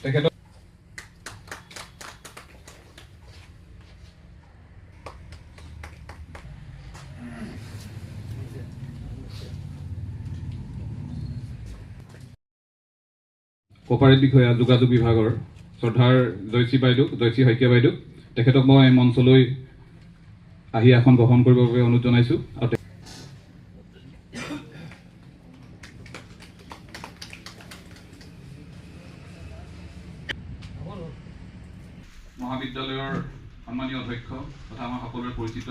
তেখেতক কপাৰেট বিষয়া যোগাযোগ বিভাগৰ শ্ৰদ্ধাৰ জয়শ্ৰী শইকীয়া বাইদেউ তেখেতক মই মঞ্চলৈ আহি আসন গ্ৰহণ কৰিবৰ বাবে অনুৰোধ জনাইছোঁ। আৰু মহাবিদ্যালয়ৰ সন্মানীয় অধ্যক্ষ তথা আমাৰ সকলোৰে পৰিচিত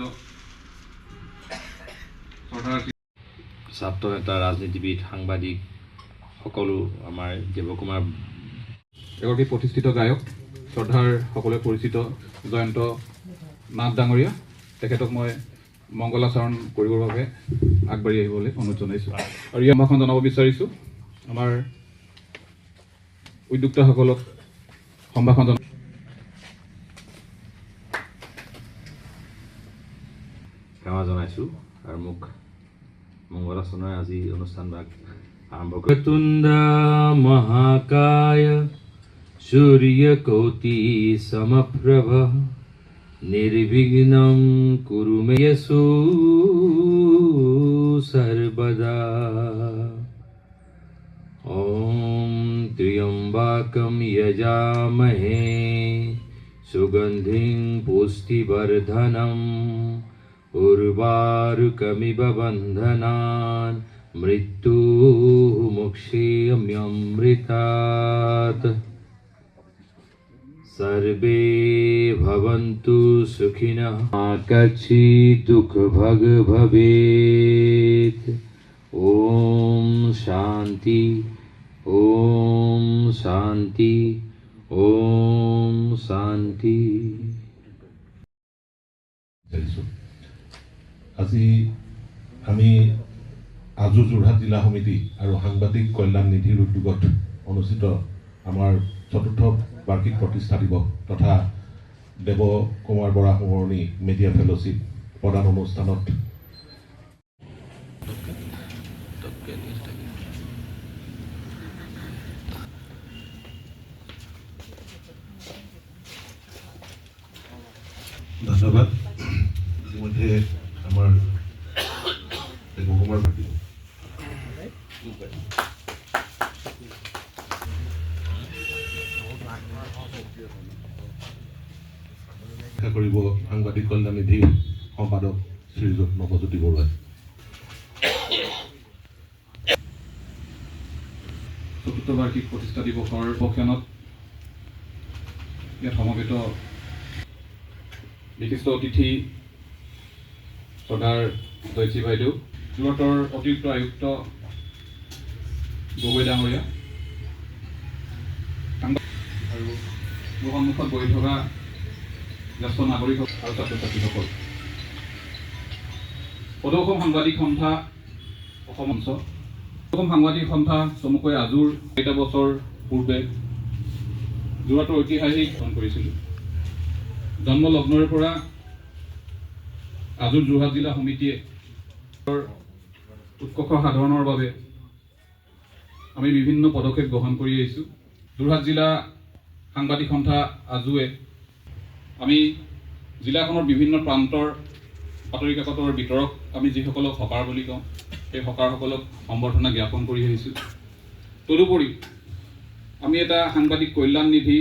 শ্ৰদ্ধাৰ ছাত্ৰ নেতা, ৰাজনীতিবিদ, সাংবাদিক সকলো আমাৰ দেৱকুমাৰ এগৰাকী প্ৰতিষ্ঠিত গায়ক শ্ৰদ্ধাৰ সকলোৱে পৰিচিত জয়ন্ত নাথ ডাঙৰীয়া তেখেতক মই মংগলাচৰণ কৰিবৰ বাবে আগবাঢ়ি আহিবলৈ অনুৰোধ জনাইছোঁ। আৰু ইয়াৰ সম্ভাষণ জনাব বিচাৰিছোঁ আমাৰ উদ্যোক্তাসকলক সম্ভাষণ সেৱা জনাইছোঁ আৰু মোক মংগলাচৰণৰ আজি অনুষ্ঠানভাগ আৰম্ভ কৰি তুণ্ডা মহাকায় সূৰ্যকোটি সমপ্ৰভ নিৰ্বিঘ্নম কুৰু মে যশো সৰ্বদা ॐ त्र्यम्बकं यजामहे सुगन्धिं पुष्टिवर्धनम् उर्वारुकमिव बन्धनान् मृत्युमुक्षेम्यमृतात् सर्वे भवन्तु सुखिनः कच्चित् दुःखभग भवेत्। ॐ शान्ति ॐ शान्ति ॐ शान्ति। আজি আমি আজু যোৰহাট জিলা সমিতি আৰু সাংবাদিক কল্যাণ নিধিৰ উদ্যোগত অনুষ্ঠিত আমাৰ চতুৰ্থ বাৰ্ষিক প্ৰতিষ্ঠা দিৱস তথা দেৱ কুমাৰ বৰা সোঁৱৰণী মিডিয়া ফেলোশ্বিপ প্ৰদান অনুষ্ঠানত ধন্যবাদ। ইতিমধ্যে আমাৰ দেবকুমাৰ পাটিল কৰিব সাংবাদিক কল্যাণ নিধিৰ সম্পাদক শ্ৰীযুত নৱজ্যোতি বৰুৱাই। চতুৰ্থ বাৰ্ষিক প্ৰতিষ্ঠা দিৱসৰ উপক্ষণত ইয়াত সমবেত বিশিষ্ট অতিথি শ্ৰদ্ধাৰ জয়শ্ৰী বাইদেউ, যোৰহাটৰ অতিৰিক্ত আয়ুক্ত গগৈ ডাঙৰীয়া আৰু মোৰ সন্মুখত বহি থকা জ্যেষ্ঠ নাগৰিক আৰু ছাত্ৰ ছাত্ৰীসকল, পদক সাংবাদিক সন্থা অসম অঞ্চল সাংবাদিক সন্থা চমুকৈ আজুৰ কেইটা বছৰ পূৰ্বে যোৰহাটৰ ঐতিহাসিক গ্ৰহণ কৰিছিলোঁ। জন্ম লগ্নৰে পৰা আজুৰ যোৰহাট জিলা সমিতিয়ে উৎকৰ্ষ সাধনৰ বাবে আমি বিভিন্ন পদক্ষেপ গ্ৰহণ কৰি আহিছোঁ। যোৰহাট জিলা সাংবাদিক সন্থা আজুৱে আমি জিলাখনৰ বিভিন্ন প্ৰান্তৰ বাতৰি কাকতৰ ভিতৰত আমি যিসকলক হকাৰ বুলি কওঁ সেই হকাৰসকলক সম্বৰ্ধনা জ্ঞাপন কৰি আহিছোঁ। তদুপৰি আমি এটা সাংবাদিক কল্যাণ নিধি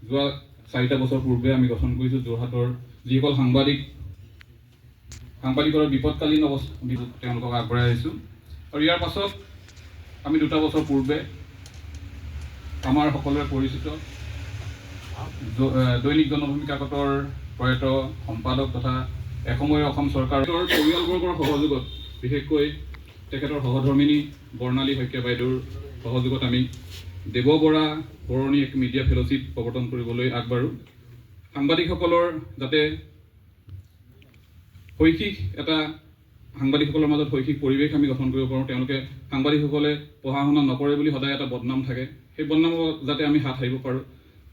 যোৱা 4টা বছৰ পূৰ্বে আমি গঠন কৰিছোঁ। যোৰহাটৰ যিসকল সাংবাদিকৰ বিপদকালীন অৱস্থা তেওঁলোকক আগবঢ়াই আহিছোঁ। আৰু ইয়াৰ পাছত আমি 2টা বছৰ পূৰ্বে আমাৰ সকলোৰে পৰিচিত দৈনিক জনভূমি কাকতৰ প্ৰয়াত সম্পাদক তথা এসময়ৰ অসম চৰকাৰৰ পৰিয়ালবৰ্গৰ সহযোগত, বিশেষকৈ তেখেতৰ সহধৰ্মিনী বৰ্ণালী শইকীয়া বাইদেউৰ সহযোগত আমি দেৱ বৰা সোঁৱৰণী এক মিডিয়া ফেলোশ্বিপ প্ৰৱৰ্তন কৰিবলৈ আগবাঢ়োঁ। সাংবাদিকসকলৰ যাতে শৈক্ষিক এটা সাংবাদিকসকলৰ মাজত শৈক্ষিক পৰিৱেশ আমি গঠন কৰিব পাৰোঁ। তেওঁলোকে সাংবাদিকসকলে পঢ়া শুনা নকৰে বুলি সদায় এটা বদনাম থাকে, সেই বদনামৰ যাতে আমি হাত সাৰিব পাৰোঁ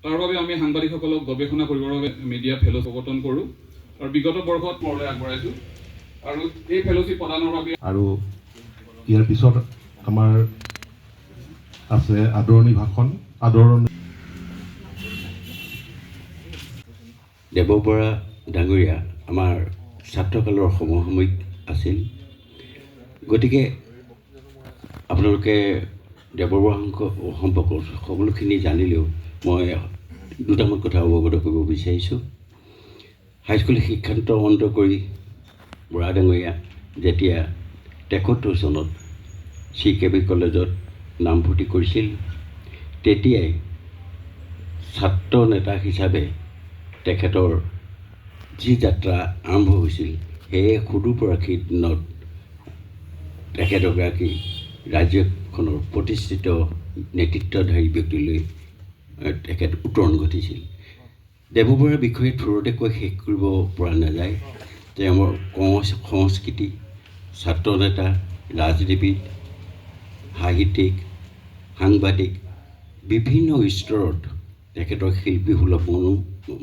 তাৰ বাবে আমি সাংবাদিকসকলক গৱেষণা কৰিবৰ বাবে মিডিয়া ফেলো প্ৰৱৰ্তন কৰোঁ আৰু বিগত বৰ্ষত মৰলৈ আগবঢ়াইছোঁ আৰু এই ফেলোশ্বিপ প্ৰদানৰ বাবে আৰু ইয়াৰ পিছত আমাৰ আছে আদৰণি ভাষণ দেৱ বৰা ডাঙৰীয়া আমাৰ ছাত্ৰকালৰ সমসাময়িক আছিল। গতিকে আপোনালোকে দেৱ বৰা সম্পৰ্কত সকলোখিনি জানিলেও মই দুটামান কথা অৱগত কৰিব বিচাৰিছোঁ। হাইস্কুল শিক্ষান্ত অন্ত কৰি বৰা ডাঙৰীয়া যেতিয়া ৭৩ চনত CKB কলেজত নামভৰ্তি কৰিছিল, তেতিয়াই ছাত্ৰ নেতা হিচাপে তেখেতৰ যি যাত্ৰা আৰম্ভ হৈছিল, সেয়ে সুদূৰ পৰাশীৰ দিনত তেখেত এগৰাকী ৰাজ্যখনৰ প্ৰতিষ্ঠিত নেতৃত্বধাৰী ব্যক্তিলৈ তেখেত উত্তৰণ ঘটিছিল। দেৱ বৰাৰ বিষয়ে থোৰতে কৈ শেষ কৰিব পৰা নাযায়। তেওঁৰ সংস্কৃতি, ছাত্ৰ নেতা, ৰাজনীতিবিদ, সাহিত্যিক, সাংবাদিক, বিভিন্ন স্তৰত তেখেতৰ শিল্পীসুলভ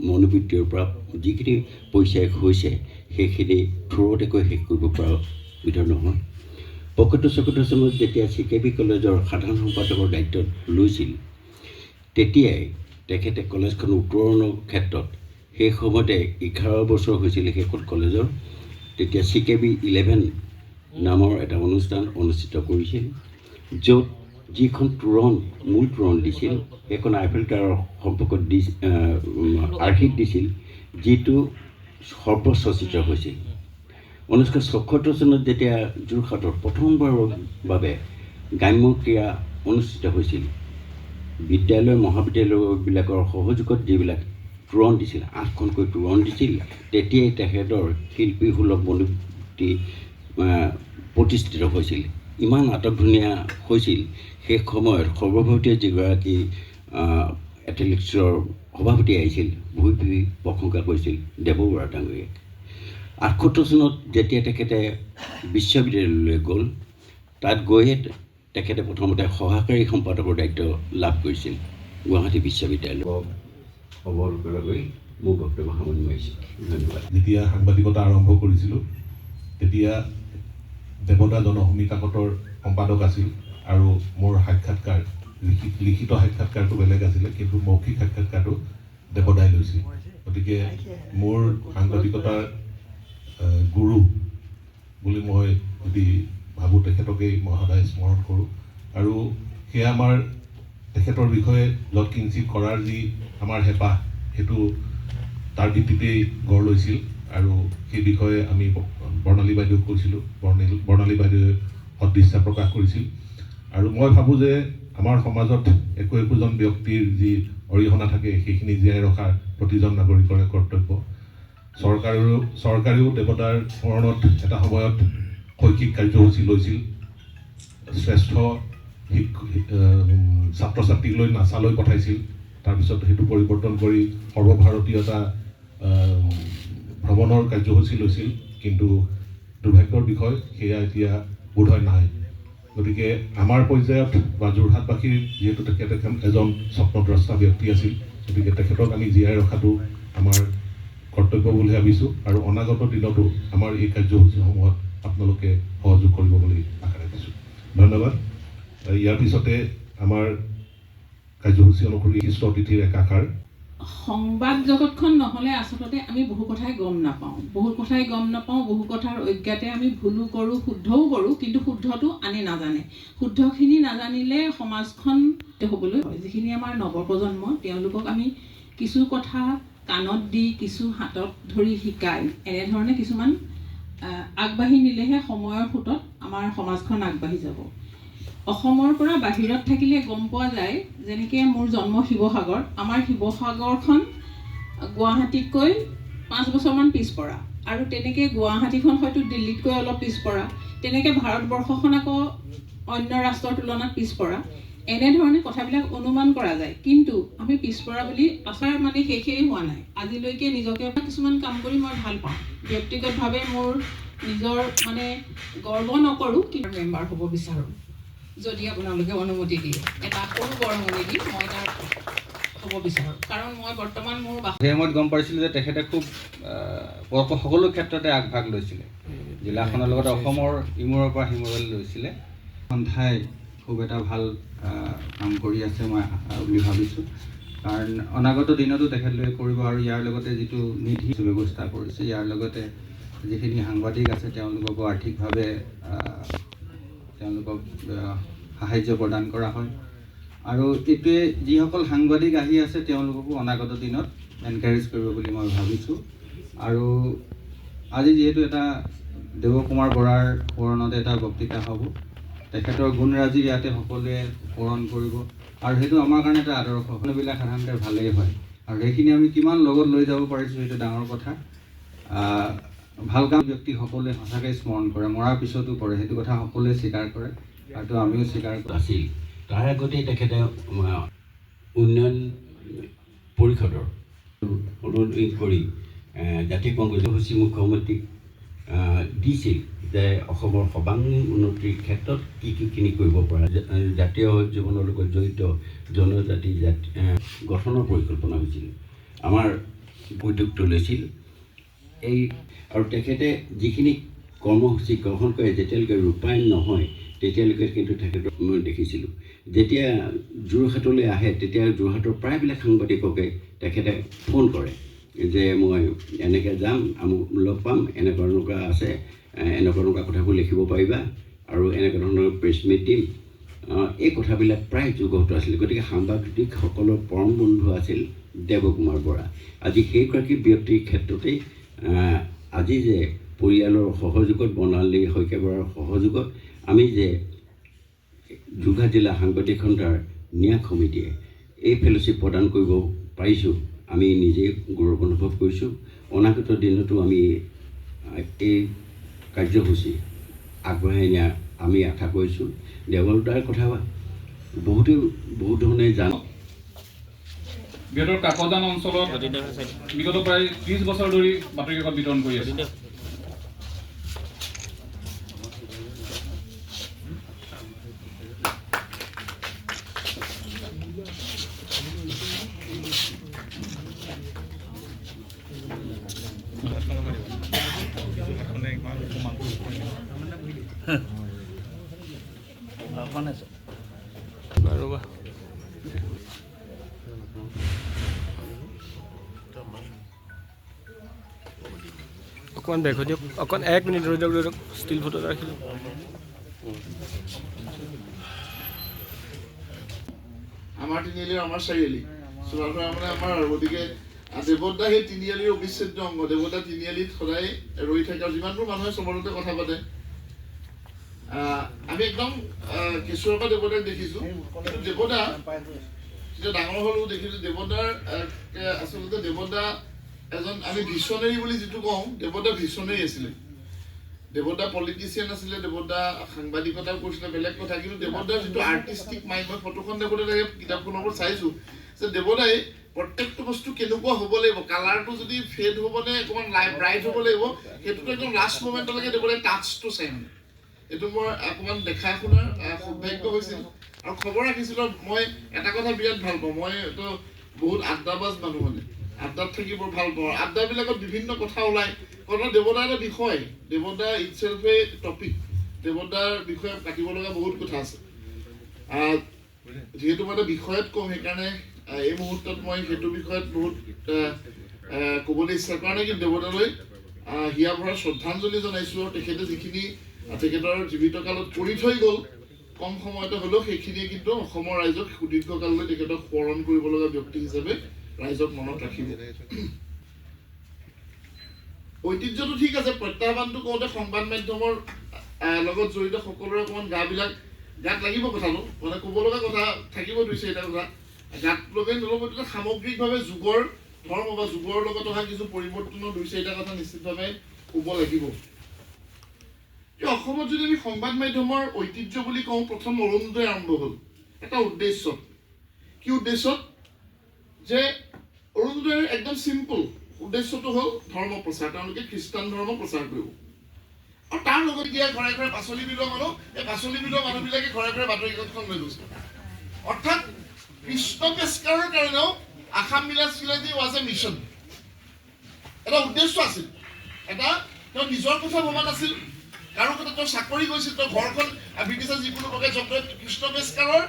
মনোবৃত্তিৰ পৰা যিখিনি পৰিচয় হৈছে, সেইখিনি থোৰতে কৈ শেষ কৰিব পৰা বিধৰ নহয়। ৭৫ চনত যেতিয়া CKB কলেজৰ সাধাৰণ সম্পাদকৰ দায়িত্বত লৈছিল, তেতিয়াই তেখেতে কলেজখন উত্তৰণৰ ক্ষেত্ৰত সেই সময়তে 11 বছৰ হৈছিল সেইখন কলেজৰ, তেতিয়া CKB 11 নামৰ এটা অনুষ্ঠান অনুষ্ঠিত কৰিছিল, য'ত যিখন মূল তোৰণ দিছিল, সেইখন আইফেল টাৱাৰৰ সম্পৰ্কত আৰ্হিত দিছিল, যিটো সৰ্বচৰ্চিত হৈছিল। 19৭৪ চনত যেতিয়া যোৰহাটত প্ৰথমবাৰৰ বাবে গ্ৰাম্য ক্ৰীড়া অনুষ্ঠিত হৈছিল, বিদ্যালয় মহাবিদ্যালয়বিলাকৰ সহযোগত যিবিলাক তোৰণ দিছিল, 8খনকৈ তোৰণ দিছিল, তেতিয়াই তেখেতৰ শিল্পীসুলভ মনোবৃত্তি প্ৰতিষ্ঠিত হৈছিল। ইমান আটকধুনীয়া হৈছিল, সেই সময়ত সৰ্বভাৰতীয় যিগৰাকী এথলেটিক্সৰ সভাপতি আহিছিল, ভূঁই ভূঁই প্ৰশংসা কৰিছিল দেৱ বৰা ডাঙৰীয়াক। ৭৮ চনত যেতিয়া তেখেতে বিশ্ববিদ্যালয়লৈ গ'ল, তাত গৈয়ে তেখেতে প্ৰথমতে সহকাৰী সম্পাদকৰ দায়িত্ব লাভ কৰিছিল গুৱাহাটী বিশ্ববিদ্যালয়। অৱলকৈ মোৰ বক্তব্য সামৰণি মাৰিছোঁ। ধন্যবাদ। যেতিয়া সাংবাদিকতা আৰম্ভ কৰিছিলোঁ, তেতিয়া দেৱদা জনভূমি কাকতৰ সম্পাদক আছিল, আৰু মোৰ সাক্ষাৎকাৰ লিখিত সাক্ষাৎকাৰটো বেলেগ আছিলে, কিন্তু মৌখিক সাক্ষাৎকাৰটো দেৱদাই লৈছিল। গতিকে মোৰ সাংবাদিকতাৰ গুৰু বুলি মই যদি ভাবোঁ, তেখেতকেই মই সদায় স্মৰণ কৰোঁ। আৰু সেয়া আমাৰ তেখেতৰ বিষয়ে য'ত কিঞ্চিত কৰাৰ যি আমাৰ হেঁপাহ, সেইটো তাৰ ভিত্তিতেই গঢ় লৈছিল। আৰু সেই বিষয়ে আমি বৰ্ণালী বাইদেউক কৈছিলোঁ, বৰ্ণালী বাইদেৱে সদিচ্ছা প্ৰকাশ কৰিছিল। আৰু মই ভাবোঁ যে আমাৰ সমাজত একোজন ব্যক্তিৰ যি অৰিহণা থাকে, সেইখিনি জীয়াই ৰখাৰ প্ৰতিজন নাগৰিকৰে কৰ্তব্য। চৰকাৰেও দেৱতাৰ স্মৰণত এটা সময়ত শৈক্ষিক কাৰ্যসূচী লৈছিল, শ্ৰেষ্ঠ ছাত্ৰ ছাত্ৰীক লৈ নাচালৈ পঠাইছিল। তাৰপিছত সেইটো পৰিৱৰ্তন কৰি সৰ্বভাৰতীয় এটা ভ্ৰমণৰ কাৰ্যসূচী লৈছিল, কিন্তু দুৰ্ভাগ্যৰ বিষয় সেয়া এতিয়া বোধহয় নাই। গতিকে আমাৰ পৰ্যায়ত বা যোৰহাটবাসীৰ যিহেতু তেখেতে এজন স্বপ্নদ্ৰষ্টা ব্যক্তি আছিল, গতিকে তেখেতক আমি জীয়াই ৰখাটো আমাৰ কৰ্তব্য বুলি ভাবিছোঁ। আৰু অনাগত দিনতো আমাৰ এই কাৰ্যসূচীসমূহত আপোনালোকে সহযোগ কৰিব বুলি আশা ৰাখিছোঁ। ধন্যবাদ। ইয়াৰ পিছতে আমাৰ কাৰ্যসূচী অনুসৰি বিশিষ্ট অতিথিৰ একাষাৰ। সংবাদ জগতখন নহ'লে আচলতে আমি বহু কথাই গম নাপাওঁ, বহু কথাৰ অজ্ঞাতে আমি ভুলো কৰোঁ, শুদ্ধও কৰোঁ, কিন্তু শুদ্ধটো আনে নাজানে। শুদ্ধখিনি নাজানিলে সমাজখন হ'বলৈ হয়। যিখিনি আমাৰ নৱপ্ৰজন্ম, তেওঁলোকক আমি কিছু কথা কাণত দি, কিছু হাতত ধৰি শিকাই, এনেধৰণে কিছুমান আগবাঢ়ি নিলেহে সময়ৰ সোঁতত আমাৰ সমাজখন আগবাঢ়ি যাব। অসমৰ পৰা বাহিৰত থাকিলে গম পোৱা যায়, যেনেকৈ মোৰ জন্ম শিৱসাগৰ, আমাৰ শিৱসাগৰখন গুৱাহাটীতকৈ 5 বছৰমান পিছপৰা, আৰু তেনেকৈ গুৱাহাটীখন হয়তো দিল্লীতকৈ অলপ পিছপৰা, তেনেকৈ ভাৰতবৰ্ষখন আকৌ অন্য ৰাষ্ট্ৰৰ তুলনাত পিছপৰা। এনেধৰণে কথাবিলাক অনুমান কৰা যায়, কিন্তু আমি পিছপৰা বুলি আচাৰ শেষেই হোৱা নাই। আজিলৈকে নিজকে কিছুমান কাম কৰি মই ভাল পাওঁ। ব্যক্তিগতভাৱে মোৰ নিজৰ গৰ্ব নকৰোঁ, কিন্তু মেম্বাৰ হ'ব বিচাৰোঁ, যদি আপোনালোকে অনুমতি দিয়ে। এটা সৰু বৰঙণি দি মই তাৰ হ'ব বিচাৰোঁ, কাৰণ মই বৰ্তমান মোৰ সেই সময়ত গম পাইছিলোঁ যে তেখেতে খুব সকলো ক্ষেত্ৰতে আগভাগ লৈছিলে। জিলাখনৰ লগতে অসমৰ ইমূৰৰ পৰা সিমূৰলৈ লৈছিলে। সন্থাই খুব এটা ভাল কাম কৰি আছে মই বুলি ভাবিছোঁ। কাৰণ অনাগত দিনতো তেখেতলোকে কৰিব আৰু ইয়াৰ লগতে যিটো নিধি ব্যৱস্থা কৰিছে, ইয়াৰ লগতে যিখিনি সাংবাদিক আছে তেওঁলোককো আৰ্থিকভাৱে তেওঁলোকক সাহাৰ্য প্ৰদান কৰা হয়। আৰু এইটোৱে যিসকল সাংবাদিক আহি আছে তেওঁলোককো অনাগত দিনত এনকাৰেজ কৰিব বুলি মই ভাবিছোঁ। আৰু আজি যিহেতু এটা দেৱকুমাৰ বৰাৰ সোঁৱৰণত এটা বক্তৃতা হ'ব, তেখেতৰ গুণৰাজি ইয়াতে সকলোৱে সোঁৱৰণ কৰিব আৰু সেইটো আমাৰ কাৰণে এটা আদৰ্শ। সকলোবিলাক সাধাৰণতে ভালেই হয় আৰু সেইখিনি আমি কিমান লগত লৈ যাব পাৰিছোঁ সেইটো ডাঙৰ কথা। ভাল কাম ব্যক্তি সকলোৱে সঁচাকৈ স্মৰণ কৰে, মৰাৰ পিছতো কৰে, সেইটো কথা সকলোৱে স্বীকাৰ কৰে আৰু আমিও স্বীকাৰ কৰোঁ। আছিল তাৰ আগতেই তেখেতে উন্নয়ন পৰিষদৰ অনুৰোধ কৰি জাতীয় কংগ্ৰেছ মুখ্যমন্ত্ৰীক দিছিল যে অসমৰ সৰ্বাংগীন উন্নতিৰ ক্ষেত্ৰত কিখিনি কৰিব পৰা জাতীয় জীৱনৰ লগত জড়িত জনজাতি গঠনৰ পৰিকল্পনা হৈছিল। আমাৰ উদ্যোগটো লৈছিল এই আৰু তেখেতে যিখিনি কৰ্মসূচী গ্ৰহণ কৰে যেতিয়ালৈকে ৰূপায়ণ নহয় তেতিয়ালৈকে কিন্তু তেখেতক মই দেখিছিলোঁ। যেতিয়া যোৰহাটলৈ আহে তেতিয়া যোৰহাটৰ প্ৰায়বিলাক সাংবাদিককে তেখেতে ফোন কৰে যে মই এনেকৈ যাম, আমুক লগ পাম, এনেকুৱা আছে, এনেকুৱা কথাবোৰ লিখিব পাৰিবা আৰু এনেকুৱা ধৰণৰ প্ৰেছ মিট দিম। এই কথাবিলাক প্ৰায় যুগত আছিল। গতিকে সাংবাদিকসকলৰ পৰম বন্ধু আছিল দেৱকুমাৰ বৰা। আজি সেইগৰাকী ব্যক্তিৰ ক্ষেত্ৰতেই আজি যে পৰিয়ালৰ সহযোগত বৰ্ণালী শইকীয়া বৰাৰ সহযোগত আমি যে যোৰহাট জিলা সাংবাদিক সন্থাৰ ন্যাস সমিতিয়ে এই ফেলোশ্বিপ প্ৰদান কৰিব পাৰিছোঁ, আমি নিজেই গৌৰৱ অনুভৱ কৰিছোঁ। অনাগত দিনতো আমি এই কাৰ্যসূচী আগবঢ়াই নিয়া আমি আশা কৰিছোঁ। দেৱলতাৰ কথা বহুত ধৰণে জানো। বৃহত্তৰ কাকজান অঞ্চলত বিগত প্ৰায় 30 বছৰ ধৰি বাতৰি কাকত বিতৰণ কৰি আছে। অকণমান বেগ হৈ দিয়ক, অকণ 1 মিনিট ৰৈ দিয়ক, ষ্টিল ফটো এটা ৰাখিলোঁ। আমাৰ তিনিআলি আমাৰ চাৰিআলি চোলাধৰা মানে আমাৰ আৰু গতিকে দেৱদা সেই তিনিআলিৰ অবিচ্ছেদ্য অংগ। দেৱদা তিনিআলিত সদায় ৰৈ থাকে আৰু যিমানবোৰ মানুহে চবতে কথা পাতে। আমি একদম কেঁচুৱাৰ পৰা দেৱদাক দেখিছোঁ, কিন্তু দেৱদা যেতিয়া ডাঙৰ হ'লো দেখিছোঁ দেৱদাৰ আচলতে দেৱদা এজন আমি ভিচনেৰী বুলি যিটো কওঁ, দেৱদা ভিচনেৰী আছিলে। দেৱদা পলিটিচিয়ান আছিলে, দেৱদা সাংবাদিকতাও কৰিছিলে বেলেগ কথা, কিন্তু দেৱদাৰ যিটো আৰ্টিষ্টিক মাইণ্ড, মই ফটোখন দেখোঁতে লাগে কিতাপখনৰ ওপৰত চাইছোঁ যে দেৱদাই প্ৰত্যেকটো বস্তু কেনেকুৱা হ'ব লাগিব, কালাৰটো যদি ফেড হ'বনে অকণমান ব্ৰাইট হ'ব লাগিব, সেইটোতো একদম লাষ্ট মমেণ্টলৈকে দেৱদাই টাচটো চাই মানে। এইটো মই অকণমান দেখা শুনাৰ সৌভাগ্য হৈছিল আৰু খবৰ ৰাখিছিলোঁ। মই এটা কথা বিৰাট ভাল পাওঁ, মইতো বহুত আড্ডাবাজ মানুহ মানে, আড্ডাত থাকি বৰ ভাল পাওঁ। আড্ডাবিলাকত বিভিন্ন কথা ওলায়, কাৰণ দেৱদা এটা বিষয়, দেৱদা ইটছেল্ফে টপিক, দেৱদাৰ বিষয়ে পাতিব লগা বহুত কথা আছে। যিহেতু মই এটা বিষয়ত কওঁ সেইকাৰণে এই মুহূৰ্তত মই সেইটো বিষয়ত বহুত ক'বলৈ ইচ্ছা কৰা নাই, কিন্তু দেৱদালৈ হিয়া ভৰা শ্ৰদ্ধাঞ্জলি জনাইছোঁ। আৰু তেখেতে যিখিনি তেখেতৰ জীৱিত কালত কৰি থৈ গ'ল কম সময়তে হ'লেও, সেইখিনিয়ে কিন্তু অসমৰ ৰাইজক সুদীৰ্ঘকাললৈ তেখেতক সোঁৱৰণ কৰিব লগা ব্যক্তি হিচাপে ৰাইজক মনত ৰাখিব। ঐতিহ্যটো ঠিক আছে, প্ৰত্যাহ্বানটো কওঁতে সংবাদ মাধ্যমৰ লগত জড়িত সকলোৰে অকণমান গাত লাগিব কথাটো, মানে ক'ব লগা কথা থাকিব 2-4টা কথা গাত লগাই নল'ব। তেতিয়া সামগ্ৰিকভাৱে যুগৰ ধৰ্ম বা যুগৰ লগত অহা কিছু পৰিৱৰ্তনৰ 2-4টা কথা নিশ্চিতভাৱে ক'ব লাগিব। অসমত যদি আমি সংবাদ মাধ্যমৰ ঐতিহ্য বুলি কওঁ, প্ৰথম অৰুণোদয় আৰম্ভ হ'ল এটা উদ্দেশ্যত। কি উদ্দেশ্যত? যে অৰুণোদয়ৰ একদম চিম্পল উদ্দেশ্যটো হ'ল ধৰ্ম প্ৰচাৰ। তেওঁলোকে খ্ৰীষ্টান ধৰ্ম প্ৰচাৰ কৰিব আৰু তাৰ লগত দিয়া ঘৰে ঘৰে পাচলি বিলোৱা মানুহ, এই পাচলি বিলোৱা মানুহবিলাকে ঘৰে ঘৰে বাতৰি কাকতখন লৈ গৈছে। অৰ্থাৎ কৃষ্ণ পেস্কাৰৰ কাৰণেও আসাম মিলাজি ৱাজ এ মিছন। এটা উদ্দেশ্য আছিল, এটা তেওঁ নিজৰ কথা ভবা নাছিল, কাৰো ক্ষেত্ৰত তেওঁ চাকৰি গৈছিল, তেওঁ ঘৰখন ব্ৰিটিছৰ যিকোনো প্ৰকাৰে জব্দ কৃষ্ণ বেচকাৰৰ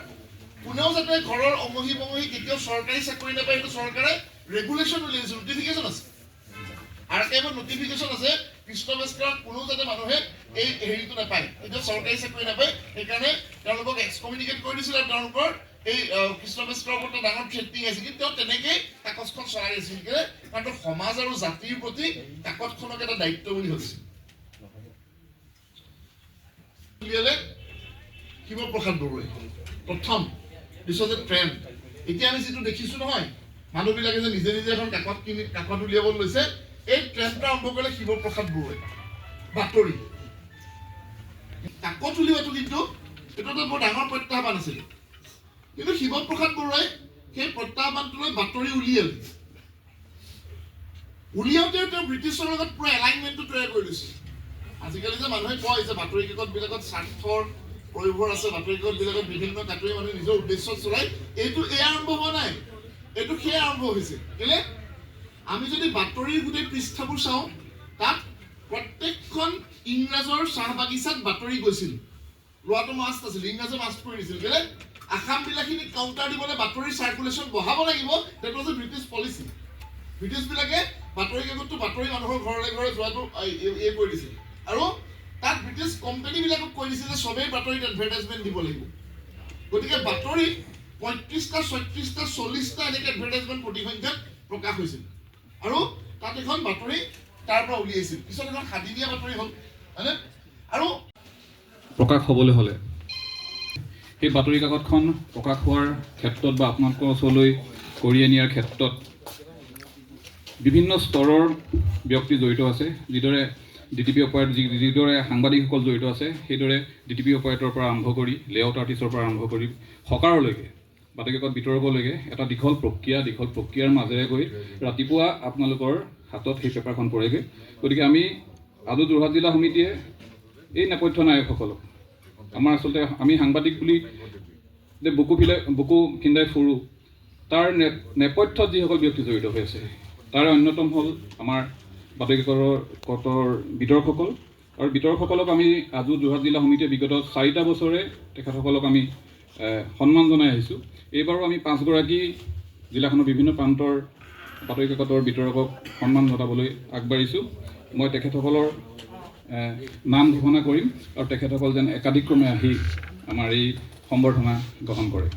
কোনেও যাতে ঘৰৰ অমহি বমহি কেতিয়াও চৰকাৰী চাকৰি নাপায়, সেইটো চৰকাৰে ৰেগুলেশ্যন উলিয়াইছে, নটিফিকেশ্যন আছে, আৰ্কাইভত নটিফিকেশ্যন আছে, কৃষ্ণ বেচকাৰত কোনেও যাতে মানুহে এই হেৰিটো নাপায়, এতিয়া চৰকাৰী চাকৰি নাপায়, সেইকাৰণে তেওঁলোকক এক্সকমিউনিকেট কৰি দিছিল আৰু তেওঁলোকৰ এই কৃষ্ণ বেচকাৰৰ ওপৰত ডাঙৰ থ্ৰেটিং আছে। কিন্তু তেওঁ তেনেকেই কাকতখন চলাই আছিল, কাৰণ তেওঁ সমাজ আৰু জাতিৰ প্ৰতি কাকতখনক এটা দায়িত্ব বুলি ভাবিছিল। উলিয়ালে শিৱপ্ৰসাদ বৰুৱাই প্ৰথম, দিছ যে ট্ৰেণ্ড। এতিয়া আমি যিটো দেখিছো নহয়, মানুহবিলাকে যে নিজে নিজে এখন কাকত উলিয়াব লৈছে, এই ট্ৰেণ্ডটো আৰম্ভ কৰিলে শিৱপ্ৰসাদ বৰুৱাই। বাতৰি কাকত উলিওৱাটো কিন্তু এইটো এটা বৰ ডাঙৰ প্ৰত্যাহ্বান আছিল, কিন্তু শিৱপ্ৰসাদ বৰুৱাই সেই প্ৰত্যাহ্বানটোলৈ বাতৰি উলিয়ালে। উলিয়াওঁতেও তেওঁ ব্ৰিটিছৰ লগত পুৰা এলাইনমেণ্টটো তৈয়াৰ কৰি দিছিল। আজিকালি যে মানুহে কয় যে বাতৰি কাকতবিলাকত স্বাৰ্থৰ প্ৰয়োভৰ আছে, বাতৰি কাকতবিলাকত বিভিন্ন কাকতৰি মানুহে নিজৰ উদ্দেশ্যত চলায়, এইটো আৰম্ভ হোৱা নাই, এইটো সেয়া আৰম্ভ হৈছে। কেলে আমি যদি বাতৰিৰ গোটেই পৃষ্ঠাবোৰ চাওঁ, তাত প্ৰত্যেকখন ইংৰাজৰ চাহ বাগিচাত বাতৰি গৈছিল, লোৱাটো মাষ্ট আছিল, ইংৰাজে মাষ্ট কৰি দিছিল। কেলে আসামবিলাখিনিক কাউণ্টাৰ দিবলৈ বাতৰিৰ চাৰ্কুলেশ্যন বঢ়াব লাগিব, that was a British policy. ব্ৰিটিছবিলাকে বাতৰি কাকতটো বাতৰি মানুহৰ ঘৰলৈ ঘৰে যোৱাটো কৰি দিছিল, আৰু তাত ব্ৰিটিছ কোম্পানীবিলাকক কৈ দিছিল যে চবেই বাতৰিত এডভাৰটাইজমেণ্ট দিব লাগিব। গতিকে বাতৰি 35টা 36টা 40টা এনেকৈ এডভাৰটাইজমেণ্ট প্ৰতিসংখ্যাত প্ৰকাশ হৈছিল, আৰু তাত এখন বাতৰি তাৰ পৰা উলিয়াইছিল, পিছত এখন সাদিনীয়া বাতৰি হ'ল, হয়নে? আৰু প্ৰকাশ হ'বলৈ হ'লে সেই বাতৰি কাকতখন প্ৰকাশ হোৱাৰ ক্ষেত্ৰত বা আপোনালোকৰ ওচৰলৈ কঢ়িয়াই নিয়াৰ ক্ষেত্ৰত বিভিন্ন স্তৰৰ ব্যক্তি জড়িত আছে। যিদৰে DTP অপাৰেটৰ যিদৰে সাংবাদিকসকল জড়িত আছে, সেইদৰে DTP অপাৰেটৰৰ পৰা আৰম্ভ কৰি লেআউট আৰ্টিষ্টৰ পৰা আৰম্ভ কৰি হকাৰলৈকে, বাতৰি কাকত বিতৰকলৈকে এটা দীঘল প্ৰক্ৰিয়াৰ মাজেৰে গৈ ৰাতিপুৱা আপোনালোকৰ হাতত সেই পেপাৰখন পৰেগৈ। গতিকে আমি আজু যোৰহাট জিলা সমিতিয়ে এই নেপথ্য নায়কসকলক, আমাৰ আচলতে আমি সাংবাদিক বুলি যে বুকু খিন্দাই ফুৰোঁ, তাৰ নেপথ্যত যিসকল ব্যক্তি জড়িত হৈ আছে, তাৰে অন্যতম হ'ল আমাৰ বাতৰি কাকতৰ বিতৰকসকল। আৰু বিতৰকসকলক আমি আজু যোৰহাট জিলা সমিতিয়ে বিগত 4টা বছৰে তেখেতসকলক আমি সন্মান জনাই আহিছোঁ। এইবাৰো আমি 5গৰাকী জিলাখনৰ বিভিন্ন প্ৰান্তৰ বাতৰি কাকতৰ বিতৰকক সন্মান জনাবলৈ আগবাঢ়িছোঁ। মই তেখেতসকলৰ নাম ঘোষণা কৰিম, আৰু তেখেতসকল যেন একাধিক্ৰমে আহি আমাৰ এই সম্বৰ্ধনা গ্ৰহণ কৰে।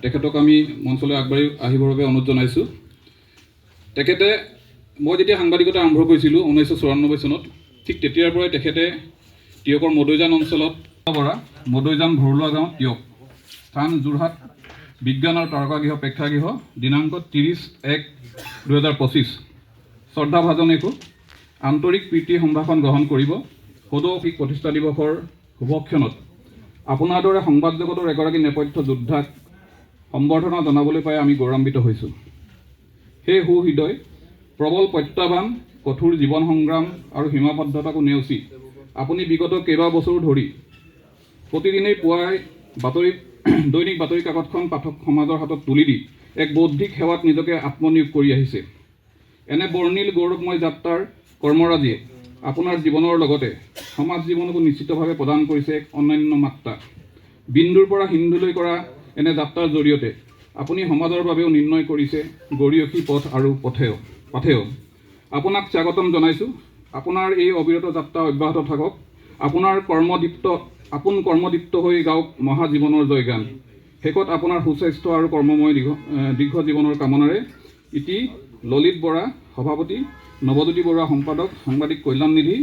তেখেতক আমি মঞ্চলৈ আগবাঢ়ি আহিবৰ বাবে অনুৰোধ জনাইছোঁ। তেখেতে মই যেতিয়া সাংবাদিকতা আৰম্ভ কৰিছিলোঁ 1994 চনত, ঠিক তেতিয়াৰ পৰাই তেখেতে টিয়কৰ মদৈজান অঞ্চলত মদৈজান ভৰুলোৱা গাঁও টিয়ক, স্থান যোৰহাট বিজ্ঞান আৰু তাৰকাগৃহ প্ৰেক্ষাগৃহ, দিনাংক 30/1/2025 শ্ৰদ্ধাভাজনেকো আন্তৰিক প্ৰীতি সম্ভাষণ গ্ৰহণ কৰিব। সদৌ প্ৰতিষ্ঠা দিৱসৰ শুভক্ষণত আপোনাৰ দৰে সংবাদ জগতৰ এগৰাকী নেপথ্য যোদ্ধাক সম্বৰ্ধনা জনাবলৈ পাই আমি গৌৰৱান্বিত হৈছোঁ। সেই সুহৃদয় প্ৰবল প্ৰত্যাহ্বান, কঠোৰ জীৱন সংগ্ৰাম আৰু সীমাবদ্ধতাকো নেওচি আপুনি বিগত কেইবা বছৰো ধৰি প্ৰতিদিনেই পুৱাই দৈনিক বাতৰি কাকতখন পাঠক সমাজৰ হাতত তুলি দি এক বৌদ্ধিক সেৱাত নিজকে আত্মনিয়োগ কৰি আহিছে। এনে বৰ্ণিল গৌৰৱময় যাত্ৰাৰ কৰ্মৰাজিয়ে আপোনাৰ জীৱনৰ লগতে সমাজ জীৱনকো নিশ্চিতভাৱে প্ৰদান কৰিছে এক অনন্য মাত্ৰা। বিন্দুৰ পৰা সিন্ধুলৈ কৰা এনে যাত্ৰাৰ জৰিয়তে আপুনি সমাজৰ বাবেও নিৰ্ণয় কৰিছে গৰিয়সী পথ আৰু পাথেয়। আপোনাক স্বাগতম জনাইছোঁ। আপোনাৰ এই অবিৰত যাত্ৰা অব্যাহত থাকক। আপোন কৰ্মদীপ্ত হৈ গাওক মহাজীৱনৰ জয়গান। শেষত আপোনাৰ সুস্বাস্থ্য আৰু কৰ্মময় দীৰ্ঘ জীৱনৰ কামনাৰে ইতি ললিত বৰা সভাপতি, নৱজ্যোতি বৰুৱা সম্পাদক, সাংবাদিক কল্যাণ নিধি,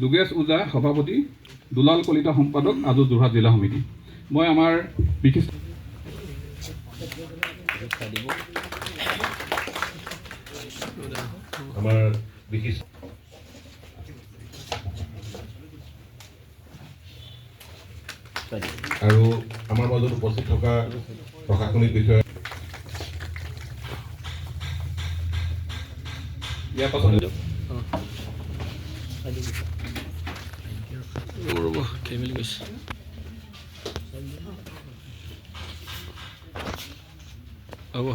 যোগেশ ওজা সভাপতি, দুলাল কলিতা সম্পাদক, আজু যোৰহাট জিলা সমিতি। মই আমাৰ বিশিষ্ট আৰু আমাৰ মাজত উপস্থিত থকা প্ৰশাসনিক বিষয়া ইয়াৰ পাছত খেলি গৈছে। হ'ব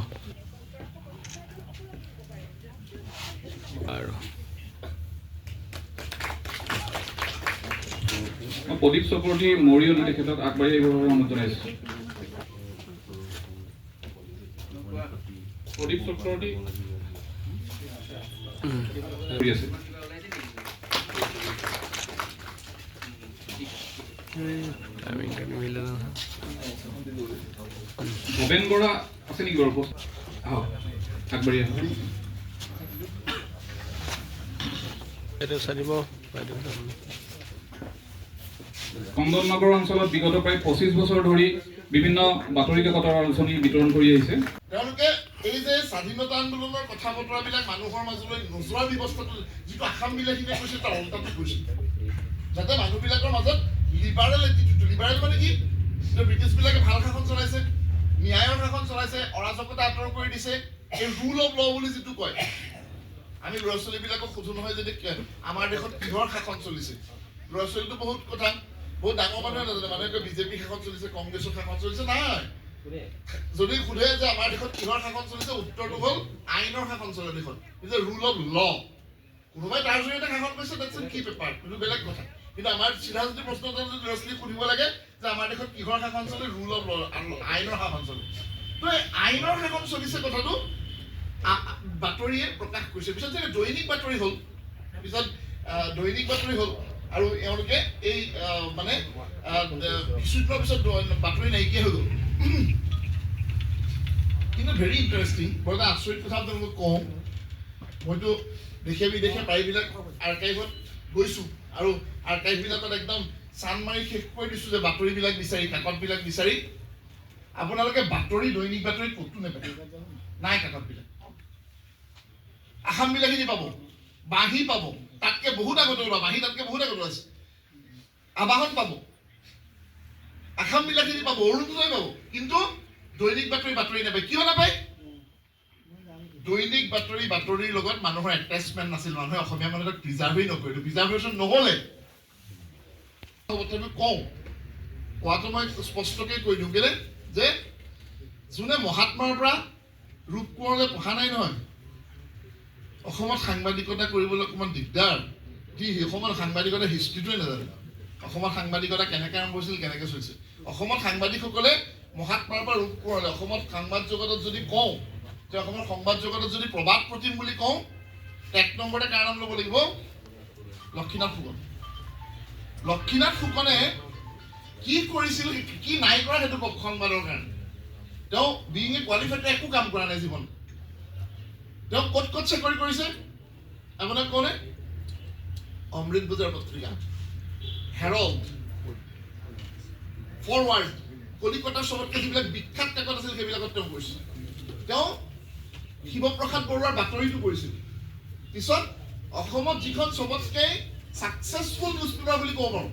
আৰু প্ৰদীপ চক্ৰৱৰ্তী মৰিয়নি তেখেতক আগবাঢ়ি আহিবৰ বাবে অনুৰোধ জনাইছোঁ। প্ৰদীপ চক্ৰৱৰ্তী কৰি আছে। ভৱেন বৰা আছে নেকি বাৰু? আহক আগবাঢ়ি আহক। চন্দননগৰ অঞ্চলত বিগত প্ৰায় 25 বছৰ ধৰি বিভিন্ন বাতৰি কাকতৰ আলোচনী বিতৰণ কৰি আহিছে। তেওঁলোকে এই যে স্বাধীনতা আন্দোলনৰ কথা বতৰাবিলাক মানুহৰ মাজলৈ নোযোৱাৰ ব্যৱস্থাটো যিটো আসামবিলাসীনে কৈছে তাৰ ওলোটাটো কৈছে, যাতে মানুহবিলাকৰ মাজত লিবাৰেল এটিটিউড, লিবাৰেল মানে কি, যে ব্ৰিটিছবিলাকে ভাল শাসন চলাইছে, ন্যায়ৰ শাসন চলাইছে, অৰাজকতা আঁতৰ কৰি দিছে, এই ৰুল অফ ল বুলি যিটো কয়। আমি ল'ৰা ছোৱালীবিলাকক সোধো নহয় যে আমাৰ দেশত কিহৰ শাসন চলিছে। ল'ৰা ছোৱালীটো বহুত কথা, বহুত ডাঙৰ মানুহে নাজানে, মানুহে বিজেপি শাসন চলিছে, কংগ্ৰেছৰ শাসন চলিছে। নাই, যদি সোধে যে আমাৰ দেশত কিহৰ শাসন চলিছে, উত্তৰটো হ'ল আইনৰ শাসন চলে দেশত, ৰুল অফ ল। কোনোবাই তাৰ জৰিয়তে শাসন কৰিছে, দেটছ এ কি পেপাৰ, সেইটো বেলেগ কথা। কিন্তু আমাৰ চিধা যদি প্ৰশ্ন যদি ল'ৰা ছোৱালীক সুধিব লাগে যে আমাৰ দেশত কিহৰ শাসন চলে, ৰুল অফ ল, আইনৰ শাসন চলে। তো এই আইনৰ শাসন চলিছে কথাটো বাতৰিয়ে প্ৰকাশ কৰিছে। পিছত যে দৈনিক বাতৰি হ'ল, পিছত দৈনিক বাতৰি হ'ল, আৰু এওঁলোকে এই মানে কিছুদিনৰ পিছত বাতৰি নাইকিয়া হৈ গ'ল। কিন্তু ভেৰি ইণ্টাৰেষ্টিং, বৰ এটা আচৰিত কথা আপোনালোকক কওঁ, মইতো দেশে বিদেশে প্ৰায়বিলাক আৰ্কাইভত গৈছোঁ, আৰু আৰ্কাইভবিলাকত একদম চান মাৰি শেষ কৰি দিছোঁ যে বাতৰিবিলাক বিচাৰি, কাকতবিলাক বিচাৰি। আপোনালোকে বাতৰি, দৈনিক বাতৰি ক'তো নেপায়, নাই কাকতবিলাক। আসামবিলাসী পাব, বাঁহী পাব, তাতকৈ বহুত আগতে ওলোৱা, বাঁহী তাতকৈ বহুত আগতে আছে, আবাহন পাব, আসামবিলাসী পাব, অৰুণোদয় পাব, কিন্তু দৈনিক বাতৰি নাপায়। কিয় নাপায়? দৈনিক বাতৰিৰ লগত মানুহৰ এটাচমেণ্ট নাছিল, মানুহে অসমীয়া মানুহে প্ৰিজাৰ্ভেই নকৰিলে, প্ৰিজাৰ্ভেশ্যন নহ'লে। কওঁ, কোৱাটো মই স্পষ্টকৈ কৈ দিওঁ, কেলে যে যোনে মহাত্মাৰ পৰা ৰূপ কোঁৱৰলৈ পঢ়া নাই নহয়, অসমত সাংবাদিকতা কৰিবলৈ অকণমান দিগদাৰ। সেই সময়ত সাংবাদিকতা হিষ্ট্ৰীটোৱে নাজানে, অসমত সাংবাদিকতা কেনেকৈ আৰম্ভ হৈছিল, কেনেকৈ চলিছিল। অসমত সাংবাদিকসকলে মহাত্মাৰ পৰা ৰূপ কোঁৱৰলৈ, অসমত সংবাদ জগতত যদি কওঁ, যে অসমৰ সংবাদ জগতত যদি প্ৰবাদ প্ৰতিম বুলি কওঁ, 1 নম্বৰতে কাৰ নাম ল'ব লাগিব? লক্ষীনাথ ফুকন। লক্ষীনাথ ফুকনে কি কৰিছিল, কি নাই কৰা সেইটো কওক সংবাদৰ কাৰণে। তেওঁ বিং এ কোৱালিফাইড একো কাম কৰা নাই জীৱন। তেওঁ ক'ত ক'ত চাকৰি কৰিছে আপোনাক কওঁনে? অমৃত বজাৰ পত্ৰিকা, হেৰল্ড, ফৰৱাৰ্ড, কলিকতাৰ চবতকৈ যিবিলাক বিখ্যাত কাকত আছিল সেইবিলাকত তেওঁ কৰিছিল। তেওঁ শিৱপ্ৰসাদ বৰুৱাৰ বাতৰিটো কৰিছিল। পিছত অসমত যিখন চবতকৈ ছাকচেছফুল নিউজ পেপাৰ বুলি ক'ব পাৰোঁ,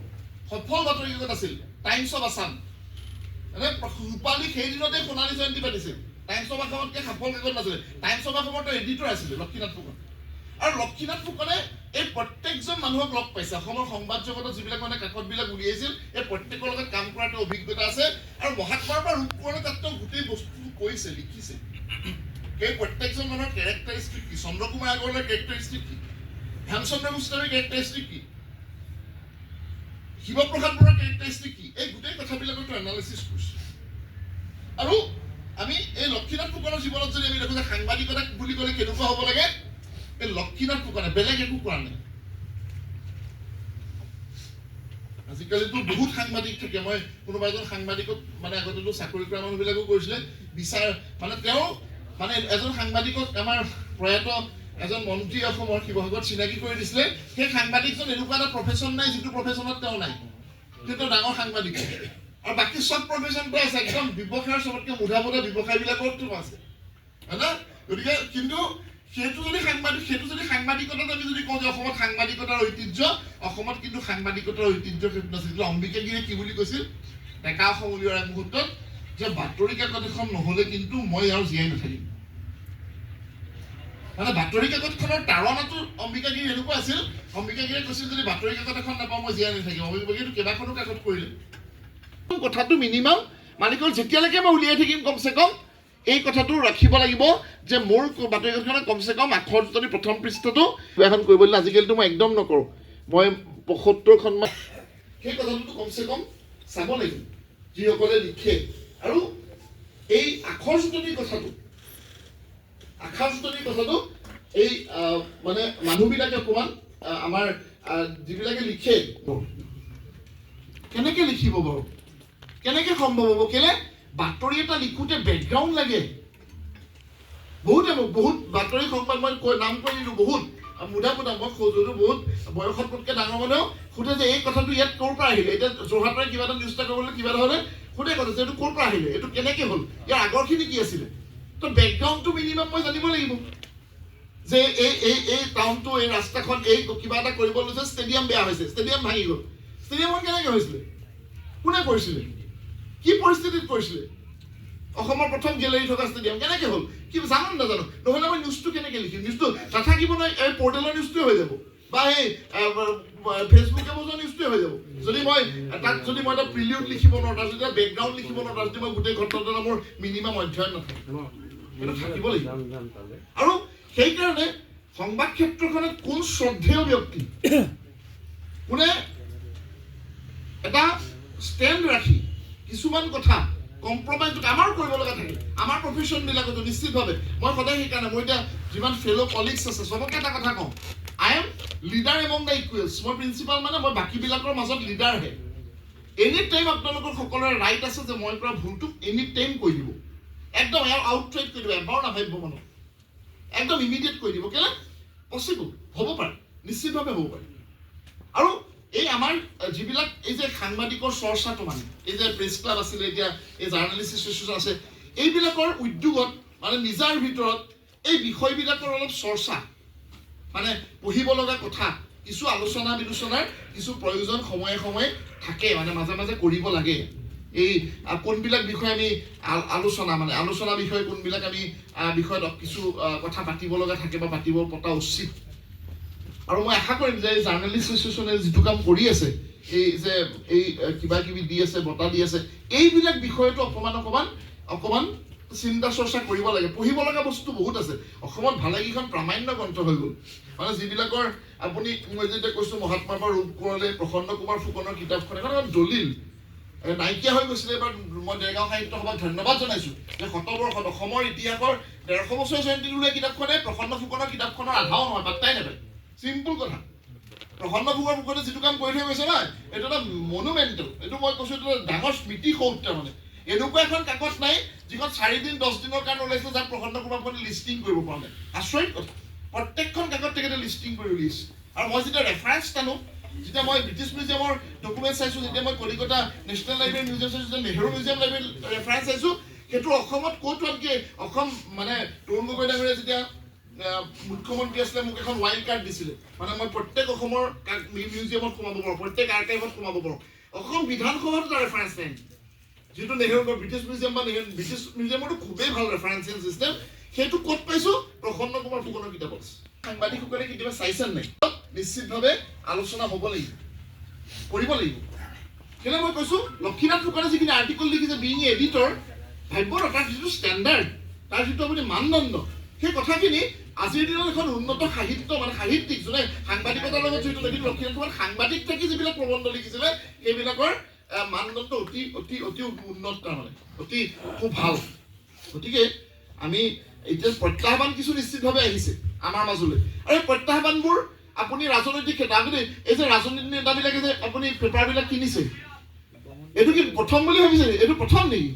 সফল বাতৰি কাকত আছিল টাইমছ অফ আছাম। মানে ৰূপালী সেইদিনতে সোণালী জয়ন্তী পাতিছিল। টাইমছ অফ আছামতকৈ সফল কাকত নাছিলে। টাইমছ অফ আছামৰ এডিটৰ আছিলে লক্ষীনাথ ফুকন। আৰু লক্ষীনাথ ফুকনে এই প্ৰত্যেকজন মানুহক লগ পাইছে। অসমৰ সংবাদ জগতত যিবিলাক মানে কাকতবিলাক উলিয়াইছিল, এই প্ৰত্যেকৰ লগত কাম কৰাৰ তেওঁ অভিজ্ঞতা আছে। আৰু মহাত্মাৰ পৰা ৰূপ কোঁৱৰে তাত তেওঁ গোটেই বস্তুটো কৈছে, লিখিছে। এই প্ৰত্যেকজন মানুহৰ কেৰেক্টাৰিষ্টিক কি, চন্দ্ৰকুমাৰ আগৰৱালাৰ কেৰেক্টাৰিষ্টিক কি, ধ্যানচন্দ্ৰ গোস্বামীৰ কেৰেক্টাৰিষ্টিক কি, শিৱপ্ৰসাদ বৰুৱাৰ কেৰেক্টাৰিষ্টিক কি, এই গোটেই কথাবিলাকতো এনালাইচিছ কৰিছে। আৰু আমি এই লক্ষীনাথ ফুকনৰ জীৱনত যদি আমি দেখোঁ যে সাংবাদিকতা বুলি ক'লে কেনেকুৱা হ'ব লাগে, এই লক্ষীনাথ ফুকনে বেলেগ একো কৰা নাই। আজিকালিতো বহুত সাংবাদিক থাকে। মই কোনোবা এজন সাংবাদিকক মানে আগতেতো চাকৰি কৰা মানুহবিলাকো কৰিছিলে, বিচাৰ মানে তেওঁ মানে এজন সাংবাদিকক আমাৰ প্ৰয়াত এজন মন্ত্ৰী অসমৰ শিৱসাগৰত চিনাকি কৰি দিছিলে। সেই সাংবাদিকজন এনেকুৱা এটা প্ৰফেশ্যন নাই যিটো প্ৰফেশ্যনত তেওঁ নাই, কিন্তু ডাঙৰ সাংবাদিক। আৰু বাকী চব প্ৰফেশ্যনটো আছে, একদম ব্যৱসায়ৰ চবতকৈ মুধা ব্যৱসায়বিলাকতো আছে, হয় না? গতিকে কিন্তু সেইটো যদি সাংবাদিকতাত আমি যদি কওঁ যে অসমত সাংবাদিকতাৰ ঐতিহ্য, অসমত কিন্তু সাংবাদিকতাৰ ঐতিহ্য সেইটো নাছিল। অম্বিকাগিৰিয়ে কি বুলি কৈছিল ডেকা অসম উলিওৱাৰ এক মুহূৰ্তত, যে বাতৰি কাকত এখন নহ'লে কিন্তু মই আৰু জীয়াই নাথাকিম। মানে বাতৰি কাকতখনৰ তাৰণাটো অম্বিকাগিৰি এনেকুৱা আছিল, অম্বিকাগিৰিয়ে কৈছিল যদি বাতৰি কাকত এখন নাপাওঁ মই জীয়াই নাথাকিম। অম্বিকাগিৰিটো কেইবাখনো কাকত কৰিলে। কথাটো মিনিমাম মালিকৰ যেতিয়ালৈকে মই উলিয়াই থাকিম কমচে কম এই কথাটো ৰাখিব লাগিব যে মোৰ বাতৰি কাকতখনে কমচে কম আখৰ যদি প্ৰথম পৃষ্ঠাটো এখন কৰিবলৈ আজিকালিতো মই একদম নকৰোঁ। মই ৭৫খনমান সেই কথাটোতো কমচে কম চাব লাগিব যিসকলে লিখে। আৰু এই আখৰ জোঁটনিৰ কথাটো এই মানে মানুহবিলাকে অকণমান আমাৰ যিবিলাকে লিখে কেনেকে লিখিব বাৰু, কেনেকে সম্ভৱ হ'ব? কেলে বাতৰি এটা লিখোঁতে বেকগ্ৰাউণ্ড লাগে। বহুত বাতৰি সংবাদ মই নাম কৈ দিলোঁ, বহুত মুধা মই খোজোঁ, বহুত বয়সত মোতকৈ ডাঙৰ মানুহেও সোধে যে এই কথাটো ইয়াত ক'ৰ পৰা আহিলে। এতিয়া যোৰহাটৰে কিবা এটা নিউজ এটা কৰিবলৈ কিবা এটা হ'লে সোধে কথা যে এইটো ক'ৰ পৰা আহিলে, এইটো কেনেকে হ'ল, ইয়াৰ আগৰখিনি কি আছিলে। তো বেকগ্ৰাউণ্ডটো মিনিমাম মই জানিব লাগিব যে এই টাউনটো, এই ৰাস্তাখন, এই কিবা এটা কৰিব লৈছে, ষ্টেডিয়াম বেয়া হৈছে, ষ্টেডিয়াম ভাঙি গ'ল। ষ্টেডিয়ামখন কেনেকৈ হৈছিলে, কোনে কৰিছিলে, কি পৰিস্থিতিত কৰিছিলে? অসমৰ প্ৰথম গেলেৰী থকা ষ্টেডিয়াম কেনেকৈ হ'ল, কি জানো নাজানো। নহ'লে মই নিউজটো কেনেকৈ লিখিম? নিউজটো নাথাকিব নহয়, এই পৰ্টেলৰ নিউজটোৱে হৈ যাব বা এই ফেচবুকে বজোৱা নিউজটোৱে হৈ যাব। যদি মই তাত যদি মই এটা প্ৰিলিউড লিখিব নোৱাৰোঁ, তাত যদি এটা বেকগ্ৰাউণ্ড লিখিব নোৱাৰোঁ, তাত যদি মই গোটেই ঘটনাটো মোৰ মিনিমাম অধ্যয়ন নাথাকে, সেইটো থাকিব লাগিব। আৰু সেইকাৰণে সংবাদ ক্ষেত্ৰখনত কোন শ্ৰদ্ধেয় ব্যক্তি, কোনে এটা ষ্টেণ্ড ৰাখি কিছুমান কথা কম্প্ৰমাইজ আমাৰো কৰিব লগা থাকে, আমাৰ প্ৰফেশ্যনবিলাকতো নিশ্চিতভাৱে। মই সদায় সেইকাৰণে মই এতিয়া যিমান ফেল' কলিগছ আছে চবকে এটা কথা কওঁ, I am leader among the equals. মই প্ৰিন্সিপাল মানে মই বাকীবিলাকৰ মাজত লিডাৰহে। এনি টাইম আপোনালোকৰ সকলোৰে ৰাইট আছে যে মই কৰা ভুলটোক এনি টাইম কৈ দিব, একদম আউটৰাইট কৈ দিব, এবাৰো নাভাবিব মনত, একদম ইমিডিয়েট কৈ দিব। কেলে পচিবল হ'ব পাৰে, নিশ্চিতভাৱে হ'ব পাৰে। আৰু এই আমাৰ যিবিলাক এই যে সাংবাদিকৰ চৰ্চাটো, মানে এই যে প্ৰেছ ক্লাব আছিলে, এতিয়া এই জাৰ্ণালিষ্ট এছ'চিয়েশ্যন আছে, এইবিলাকৰ উদ্যোগত মানে নিজাৰ ভিতৰত এই বিষয়বিলাকৰ অলপ চৰ্চা, মানে পঢ়িব লগা কথা, কিছু আলোচনা বিলোচনাৰ কিছু প্ৰয়োজন সময়ে সময়ে থাকে, মানে মাজে মাজে কৰিব লাগে। এই কোনবিলাক বিষয়ে আমি আলোচনা বিষয়ে কোনবিলাক আমি বিষয়ত কিছু কথা পাতিব লগা থাকে বা পতা উচিত। আৰু মই আশা কৰিম যে জাৰ্ণালিষ্ট এছ'চিয়েশ্যনে যিটো কাম কৰি আছে, এই যে এই কিবা কিবি দি আছে, বঁটা দি আছে, এইবিলাক বিষয়টো অকণমান চিন্তা চৰ্চা কৰিব লাগে। পঢ়িব লগা বস্তু বহুত আছে। অসমত ভালেকেইখন প্ৰামাণ্য গ্ৰন্থ হৈ গ'ল, মানে যিবিলাকৰ আপুনি মই যেতিয়া কৈছোঁ মহাত্মাৰ পৰা ৰূপ কোঁৱৰলৈ, প্ৰসন্ন কুমাৰ ফুকনৰ কিতাপখন এখন দলিল নাইকিয়া হৈ গৈছিলে। এবাৰ মই দেৰগাঁও সাহিত্য সভাক ধন্যবাদ জনাইছোঁ যে 100 বৰ্ষত অসমৰ ইতিহাসৰ 150 বছৰ জয়ন্তী উলিওৱা কিতাপখনে প্ৰসন্ন ফুকনৰ কিতাপখনৰ আধাও নহয়, পাত্তাই নাপায়। চিম্পুল কথা। প্ৰসন্ন ফুকনে যিটো কাম কৰি থৈ গৈছে নহয়, এইটো এটা মনুমেণ্টেল। এইটো মই কৈছোঁ, এইটো ডাঙৰ স্মৃতি সৌধ। তাৰমানে এনেকুৱা এখন কাকত নাই যিখন 4 দিন 10 দিনৰ কাৰণে ওলাইছে, যাক প্ৰসন্ন কুমাৰ ফুকনে লিষ্টিং কৰিব পৰা নাই। আচৰিত কথা। প্ৰত্যেকখন কাকত তেখেতে লিষ্টিং কৰি উলিয়াইছে। আৰু মই যেতিয়া ৰেফাৰেঞ্চ টানো, যেতিয়া মই ব্ৰিটিছ মিউজিয়ামৰ ডকুমেণ্ট চাইছোঁ, যেতিয়া মই কলিকতা নেশ্যনেল লাইব্ৰেৰী মিউজিয়াম চাইছোঁ, যেতিয়া নেহৰু মিউজিয়াম লাইব্ৰেৰী ৰেফাৰেঞ্চ চাইছোঁ, সেইটো অসমত ক'তো আনকি অসম মানে তৰুণ গগৈ ডাঙৰীয়াই যেতিয়া মুখ্যমন্ত্ৰী আছিলে, মোক এখন ৱাইল্ড কাৰ্ড দিছিলে, মানে মই প্ৰত্যেক অসমৰ মিউজিয়ামত সোমাব পাৰোঁ, প্ৰত্যেক আৰ্কাইভত সোমাব পাৰোঁ। অসম বিধানসভাতো এটা ৰেফাৰেঞ্চ নাই, যিটো নেহৰু ব্ৰিটিছ মিউজিয়াম বা ব্ৰিটিছ মিউজিয়ামতো খুবেই ভাল ৰেফাৰেঞ্চিয়েল চিষ্টেম। সেইটো ক'ত পাইছোঁ? প্ৰসন্ন কুমাৰ ফুকনৰ কিতাপত। সাংবাদিকসকলে কেতিয়াবা চাইছেন নাই? নিশ্চিতভাৱে আলোচনা হ'ব লাগিব, কৰিব লাগিব। কেলৈ মই কৈছোঁ, লক্ষীনাথ ফুকনে যিখিনি আৰ্টিকল লিখিছে, বিং এডিটৰ, ভাবিব তাৰ যিটো ষ্টেণ্ডাৰ্ড, তাৰ যিটো আপুনি মানদণ্ড, সেই কথাখিনি আজিৰ দিনত এখন উন্নত সাহিত্য, মানে সাহিত্যিক যোনে সাংবাদিকতাৰ লগত জড়িত, কিন্তু লক্ষীনাথ ফুকন সাংবাদিক থাকি যিবিলাক প্ৰবন্ধ লিখিছিলে, সেইবিলাকৰ মানদণ্ড অতি অতি অতি উন্নত, তাৰমানে অতি খুব ভাল। গতিকে আমি এতিয়া প্ৰত্যাহ্বান কিছু নিশ্চিতভাৱে আহিছে আমাৰ মাজলৈ, আৰু এই প্ৰত্যাহ্বানবোৰ আপুনি ৰাজনৈতিক ক্ষেত্ৰত, আপুনি এই যে ৰাজনৈতিক নেতাবিলাকে যে আপুনি পেপাৰবিলাক কিনিছে, এইটো কি প্ৰথম বুলি ভাবিছে? এইটো প্ৰথম নেকি?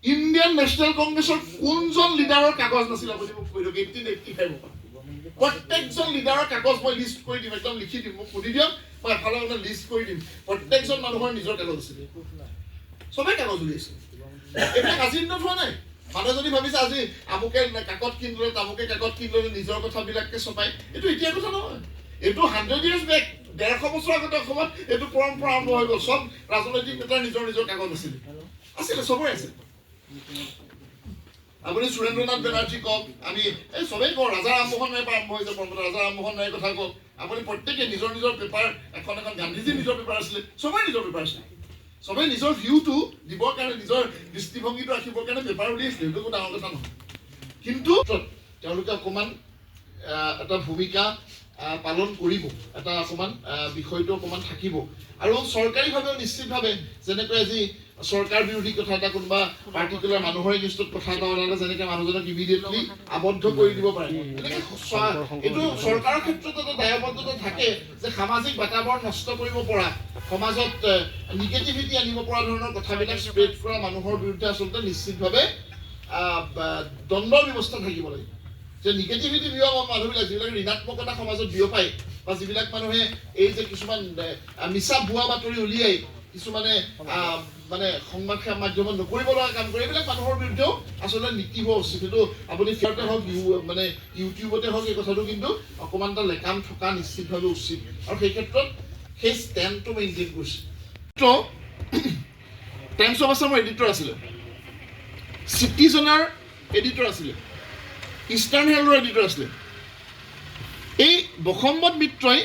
ইণ্ডিয়ান নেশ্যনেল কংগ্ৰেছৰ কোনজন লিডাৰৰ কাগজ নাছিল আপুনি মোক কৈ দিয়ক। 1885 পৰা প্ৰত্যেকজন লিডাৰৰ কাগজ মই লিষ্ট কৰি দিম, একদম লিখি দিম, মোক সুধি দিয়ক, মই এফালে মানে লিষ্ট কৰি দিম। প্ৰত্যেকজন মানুহৰ নিজৰ কাগজ আছিল, চবেই কাগজ উলিয়াইছে। এইবিলাক আজিৰ দিনত হোৱা নাই। মানুহে যদি ভাবিছে আজি আমুকে কাকত কিনি ল'লে, তামুকে কাকত কিনি ল'লে, নিজৰ কথাবিলাকে চপাই, এইটো এতিয়াৰ কথা নহয়। এইটো 100 years বেক, 150 বছৰ আগতে অসমত এইটো পৰম্পৰা আৰম্ভ হৈ গ'ল। চব ৰাজনৈতিক নেতাৰ নিজৰ নিজৰ কাগজ আছিলে, চবৰে আছিল। আপুনি সুৰেন্দ্ৰনাথ বেনাৰ্জী কওক, আমি এই চবেই কওঁ, ৰাজা ৰামমোহন ৰায়ৰ পৰা আৰম্ভ হৈছে পৰম্পৰা, ৰাজা ৰামমোহন ৰায়ৰ কথা কওক। আপুনি প্ৰত্যেকে নিজৰ নিজৰ পেপাৰ, এখন গান্ধীজীৰ নিজৰ পেপাৰ আছিলে, চবৰে নিজৰ পেপাৰ আছিলে। চবেই নিজৰ ভিউটো দিবৰ কাৰণে, নিজৰ দৃষ্টিভংগীটো ৰাখিবৰ কাৰণে পেপাৰ উলিয়াইছিলে, সেইটো একো ডাঙৰ কথা নহয়। কিন্তু তেওঁলোকে অকণমান এটা ভূমিকা পালন কৰিব, এটা অকণমান বিষয়টো অকণমান থাকিব। আৰু চৰকাৰীভাৱেও নিশ্চিতভাৱে যেনেকৈ আজি চৰকাৰ বিৰোধী কথা এটা কোনোবা পাৰ্টিকুলাৰ মানুহৰ এগেইনষ্টত কথা এটা ওলালে যেনেকৈ মানুহজনক ইমিডিয়েটলি আবদ্ধ কৰি দিব পাৰে, এনেকৈ এইটো চৰকাৰৰ ক্ষেত্ৰত এটা দায়বদ্ধতা থাকে যে সামাজিক বাতাবৰণ নষ্ট কৰিব পৰা, সমাজত নিগেটিভিটি আনিব পৰা ধৰণৰ কথাবিলাক স্প্ৰেড কৰা মানুহৰ বিৰুদ্ধে আচলতে নিশ্চিতভাৱে দণ্ডৰ ব্যৱস্থা থাকিব লাগে। যে নিগেটিভিটি বিয়পা মানুহবিলাক যিবিলাক ঋণাত্মকতা সমাজত বিয়পায় বা যিবিলাক মানুহে এই যে কিছুমান মিছা ভুৱা বাতৰি উলিয়াই কিছুমানে মানে সংবাদ মাধ্যমত নকৰিব লগা কাম কৰে, এইবিলাক মানুহৰ বিৰুদ্ধেও আচলতে নীতি হোৱা উচিত। সেইটো আপুনি ফিয়াৰতে হওক মানে ইউটিউবতে হওক এই কথাটো কিন্তু অকণমান এটা লেকাম থকা নিশ্চিতভাৱে উচিত। আৰু সেই ক্ষেত্ৰত সেই ষ্টেণ্ডটো মেইনটেইন কৰিছে। টাইমছ অফ আছামৰ এডিটৰ আছিলে, চিটিজনৰ এডিটৰ আছিলে, ইষ্টাৰ্ণ হেল্থৰ এডিটৰ আছিলে। এই বসম্বত মিত্ৰই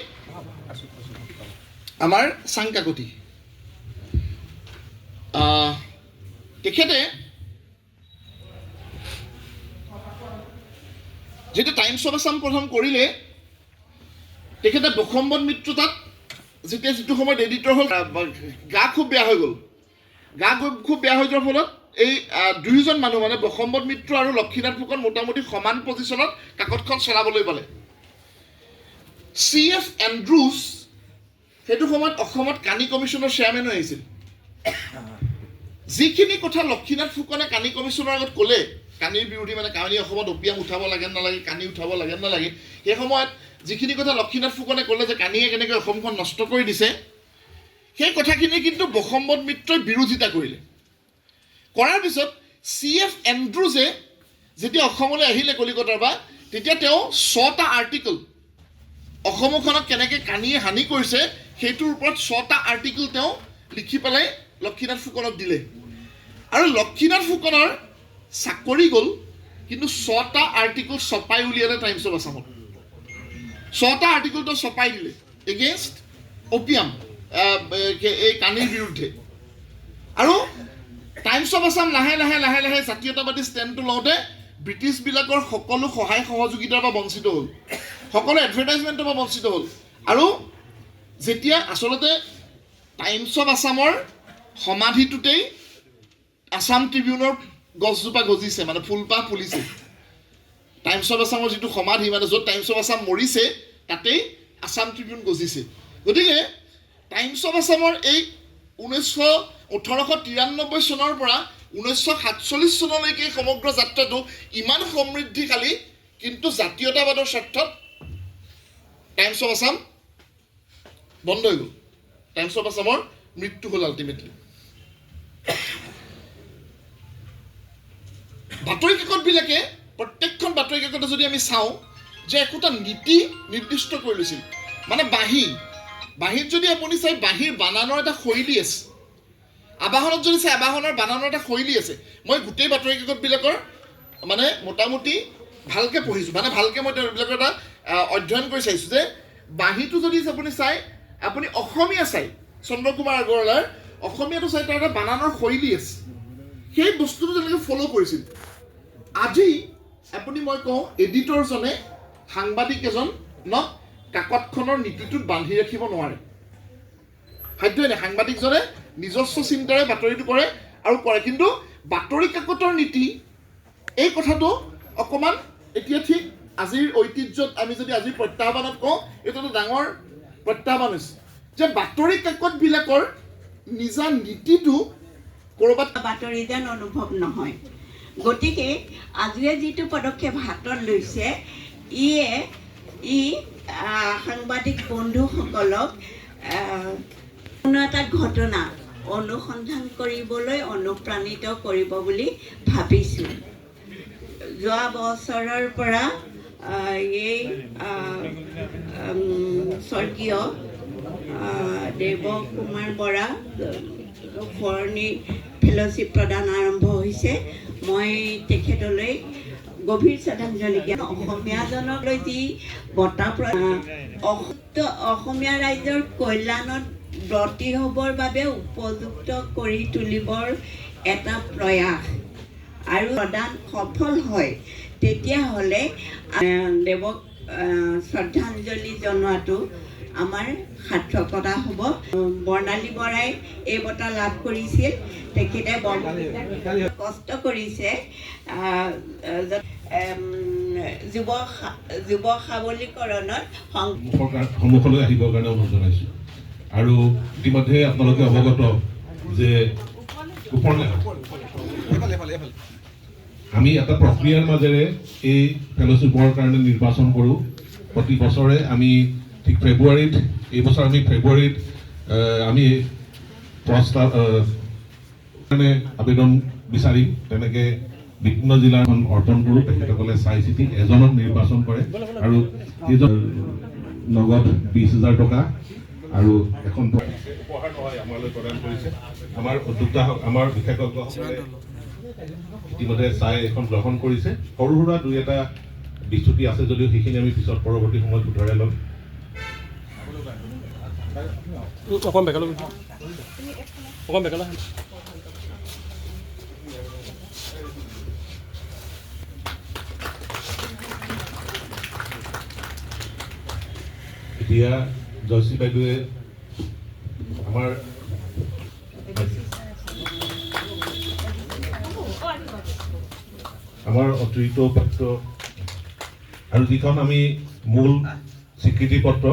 আমাৰ চাংকাকতি তেখেতে যেতিয়া টাইমছ অফ আছাম প্ৰথম কৰিলে তেখেতে বসম্বত মিত্ৰ তাত যেতিয়া যিটো সময়ত এডিটৰ হ'ল গা খুব বেয়া হৈ গ'ল। গা খুব বেয়া হৈ যোৱাৰ ফলত এই দুয়োজন মানুহ মানে বসম্বত মিত্ৰ আৰু লক্ষীনাথ ফুকন মোটামুটি সমান পজিশ্যনত কাকতখন চলাবলৈ পালে। CF এণ্ড্ৰুজ সেইটো সময়ত অসমত কানি কমিশ্যনৰ চেয়াৰমেন হৈ আহিছিল। যিখিনি কথা লক্ষীনাথ ফুকনে কানি কমিশ্যনৰ আগত ক'লে, কানিৰ বিৰোধী মানে কানি অসমত অপিয়াম উঠাব লাগে নালাগে, কানি উঠাব লাগে নালাগে, সেই সময়ত যিখিনি কথা লক্ষীনাথ ফুকনে ক'লে যে কানিয়ে কেনেকৈ অসমখন নষ্ট কৰি দিছে, সেই কথাখিনি কিন্তু বসম্বত মিত্ৰই বিৰোধিতা কৰিলে। কৰাৰ পিছত CF এণ্ড্ৰুজে যেতিয়া অসমলৈ আহিলে কলিকতাৰ পৰা, তেতিয়া তেওঁ 6টা আৰ্টিকল অসমখনক কেনেকৈ কানিয়ে হানি কৰিছে সেইটোৰ ওপৰত 6টা আৰ্টিকল তেওঁ লিখি পেলাই লক্ষীনাথ ফুকনক দিলে। আৰু লক্ষীনাথ ফুকনৰ চাকৰি গ'ল, কিন্তু 6টা আৰ্টিকল ছপাই উলিয়ালে টাইমছ অফ আছামত। 6টা আৰ্টিকল তেওঁ ছপাই দিলে এগেইনষ্ট অপিয়াম, এই কানিৰ বিৰুদ্ধে। আৰু টাইমছ অফ আছাম লাহে লাহে লাহে লাহে জাতীয়তাবাদী ষ্টেণ্ডটো লওঁতে ব্ৰিটিছবিলাকৰ সকলো সহায় সহযোগিতাৰ পৰা বঞ্চিত হ'ল, সকলো এডভাৰটাইজমেণ্টৰ পৰা বঞ্চিত হ'ল। আৰু যেতিয়া আচলতে টাইমছ অফ আছামৰ সমাধিটোতেই আছাম ট্ৰিবিউনৰ গছজোপা গজিছে, মানে ফুলপাহ ফুলিছে। টাইমছ অফ আছামৰ যিটো সমাধি, মানে য'ত টাইমছ অফ আছাম মৰিছে তাতেই আছাম ট্ৰিবিউন গজিছে। গতিকে টাইমছ অফ আছামৰ এই 1893 চনৰ পৰা 1947 চনলৈকে সমগ্ৰ যাত্ৰাটো ইমান সমৃদ্ধিশালী, কিন্তু জাতীয়তাবাদৰ স্বাৰ্থত টাইমছ অফ আছাম বন্ধ হৈ গ'ল। টাইমছ অফ আছামৰ মৃত্যু হ'ল আল্টিমেটলি। বাতৰি কাকতবিলাকে প্ৰত্যেকখন বাতৰি কাকতে যদি আমি চাওঁ যে একোটা নীতি নিৰ্দিষ্ট কৰি লৈছিল। মানে বাঁহীত যদি আপুনি চাই বাঁহীৰ বানানৰ এটা শৈলী আছে, আবাহনত যদি চাই আবাহনৰ বানানৰ এটা শৈলী আছে। মই গোটেই বাতৰি কাকতবিলাকৰ মানে মোটামুটি ভালকৈ পঢ়িছোঁ, মানে ভালকৈ মই তেওঁবিলাকৰ এটা অধ্যয়ন কৰি চাইছোঁ যে বাঁহীটো যদি আপুনি চাই, আপুনি অসমীয়া চাই চন্দ্ৰকুমাৰ আগৰৱালাৰ অসমীয়াটো চাই তাৰ এটা বানানৰ শৈলী আছে, সেই বস্তুটো যেনেকৈ ফ'ল' কৰিছিল। আজি আপুনি মই কওঁ এডিটৰজনে সাংবাদিক এজনক কাকতখনৰ নীতিটোত বান্ধি ৰাখিব নোৱাৰে, সাধ্যই নাই। সাংবাদিকজনে নিজস্ব চিন্তাৰে বাতৰিটো কৰে আৰু কৰে, কিন্তু বাতৰি কাকতৰ নীতি এই কথাটো অকণমান এতিয়া ঠিক আজিৰ ঐতিহ্যত আমি যদি আজিৰ প্ৰত্যাহ্বানত কওঁ, এইটো এটা ডাঙৰ প্ৰত্যাহ্বান হৈছে যে বাতৰি কাকতবিলাকৰ নিজা নীতিটো ক'ৰবাত বাতৰি যেন অনুভৱ নহয়। গতিকে আজিয়ে যিটো পদক্ষেপ হাতত লৈছে, ই সাংবাদিক বন্ধুসকলক কোনো এটা ঘটনা অনুসন্ধান কৰিবলৈ অনুপ্ৰাণিত কৰিব বুলি ভাবিছোঁ। যোৱা বছৰৰ পৰা এই স্বৰ্গীয় দেৱ কুমাৰ বৰা সোঁৱৰণি ফেল'শ্বিপ প্ৰদান আৰম্ভ হৈছে। মই তেখেতলৈ গভীৰ শ্ৰদ্ধাঞ্জলি জ্ঞাপন। অসমীয়াজনক লৈ যি বঁটা অসমীয়া ৰাইজৰ কল্যাণত ব্ৰতী হ'বৰ বাবে উপযুক্ত কৰি তুলিবৰ এটা প্ৰয়াস আৰু প্ৰদান সফল হয়, তেতিয়াহ'লে দেৱক শ্ৰদ্ধাঞ্জলি জনোৱাটো আমাৰ সাৰ্থকতা হ'ব। বৰ্ণালী বৰাই এই বঁটা লাভ কৰিছিল। তেখেতে কষ্ট কৰিছে যুৱ সবলীকৰণত সন্মুখলৈ আহিবৰ কাৰণে অনুৰোধ জনাইছোঁ। আৰু ইতিমধ্যে আপোনালোকে অৱগত যে আমি এটা প্ৰক্ৰিয়াৰ মাজেৰে এই ফেলোশ্বিপৰ কাৰণে নিৰ্বাচন কৰোঁ। প্ৰতি বছৰে আমি ঠিক ফেব্ৰুৱাৰীত, এইবছৰ আমি ফেব্ৰুৱাৰীত আমি প্ৰস্তাৱ কাৰণে আবেদন বিচাৰিম। তেনেকৈ বিভিন্ন জিলাখন অৰ্পণ কৰোঁ। তেখেতসকলে চাই চিতি এজনক নিৰ্বাচন কৰে আৰু এইজন নগদ 20,000 টকা আৰু এখন উপহাৰ নহয় আমালৈ প্ৰদান কৰিছে। আমাৰ উদ্যোক্তা আমাৰ বিশেষজ্ঞসকলে ইতিমধ্যে চাই এখন গ্ৰহণ কৰিছে। সৰু সুৰা 2-এটা বিচ্যুতি আছে যদিও সেইখিনি আমি পিছত পৰৱৰ্তী সময়ত শুধৰাই ল'ম। অকণ বেকালৈ এতিয়া জয়শ্ৰী বাইদেৱে আমাৰ অতিৰিক্ত উপায়ুক্ত আৰু যিখন আমি মূল স্বীকৃতি পত্ৰ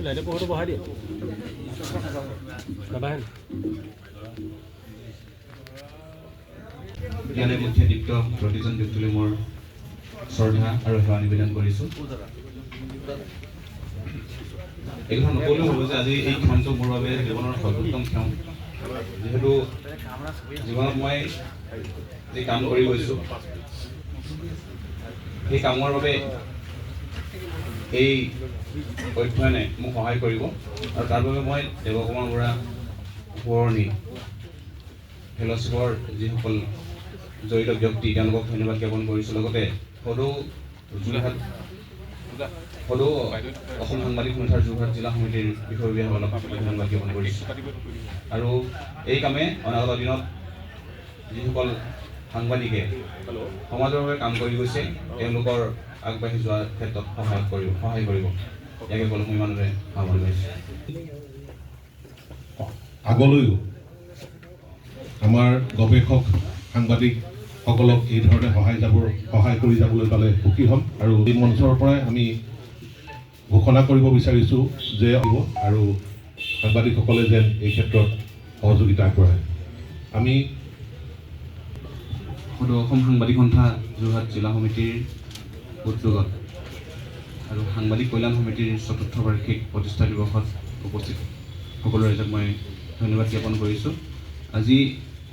লাইটে পোহৰটো বঢ়াই দিয়ে নাবাহে ইয়ালৈ মুখ্যদীপ্ত প্ৰতিজন ব্যক্তিলৈ মোৰ শ্ৰদ্ধা আৰু সেৱা নিবেদন কৰিছোঁ। এই কথা নকলেও হ'ব যে আজি এই ক্ষণটো মোৰ বাবে জীৱনৰ সৰ্বোত্তম ক্ষণ। যিহেতু জীৱনত মই যি কাম কৰি গৈছোঁ সেই কামৰ বাবে এই অধ্যয়নে মোক সহায় কৰিব আৰু তাৰ বাবে মই দেৱকুমাৰ বৰা সোঁৱৰণী ফেলোশ্বিপৰ যিসকল জড়িত ব্যক্তি তেওঁলোকক ধন্যবাদ জ্ঞাপন কৰিছোঁ। লগতে সদৌ অসম সাংবাদিক সন্থাৰ যোৰহাট জিলা সমিতিৰ বিষয়ববীয়াসকলক ধন্যবাদ জ্ঞাপন কৰিছোঁ। আৰু এই কামে অনাগত দিনত যিসকল সাংবাদিকে সমাজৰ বাবে কাম কৰি গৈছে তেওঁলোকৰ আগবাঢ়ি যোৱাৰ ক্ষেত্ৰত সহায় কৰিব। ইয়াকে ক'লো মই ইমানতে আহ্বান কৰিছোঁ। আগলৈও আমাৰ গৱেষক সাংবাদিকসকলক এই ধৰণে সহায় কৰি যাবলৈ পালে সুখী হ'ম। আৰু এই মঞ্চৰ পৰাই আমি ঘোষণা কৰিব বিচাৰিছোঁ যে আৰু সাংবাদিকসকলে যেন এই ক্ষেত্ৰত সহযোগিতা আগবঢ়ায়। আমি অসম সাংবাদিক সন্থা যোৰহাট জিলা সমিতিৰ উদ্যোগত আৰু সাংবাদিক কল্যাণ সমিতিৰ ৪ৰ্থ বাৰ্ষিক প্ৰতিষ্ঠা দিৱসত উপস্থিত সকলো ৰাইজক মই ধন্যবাদ জ্ঞাপন কৰিছোঁ। আজি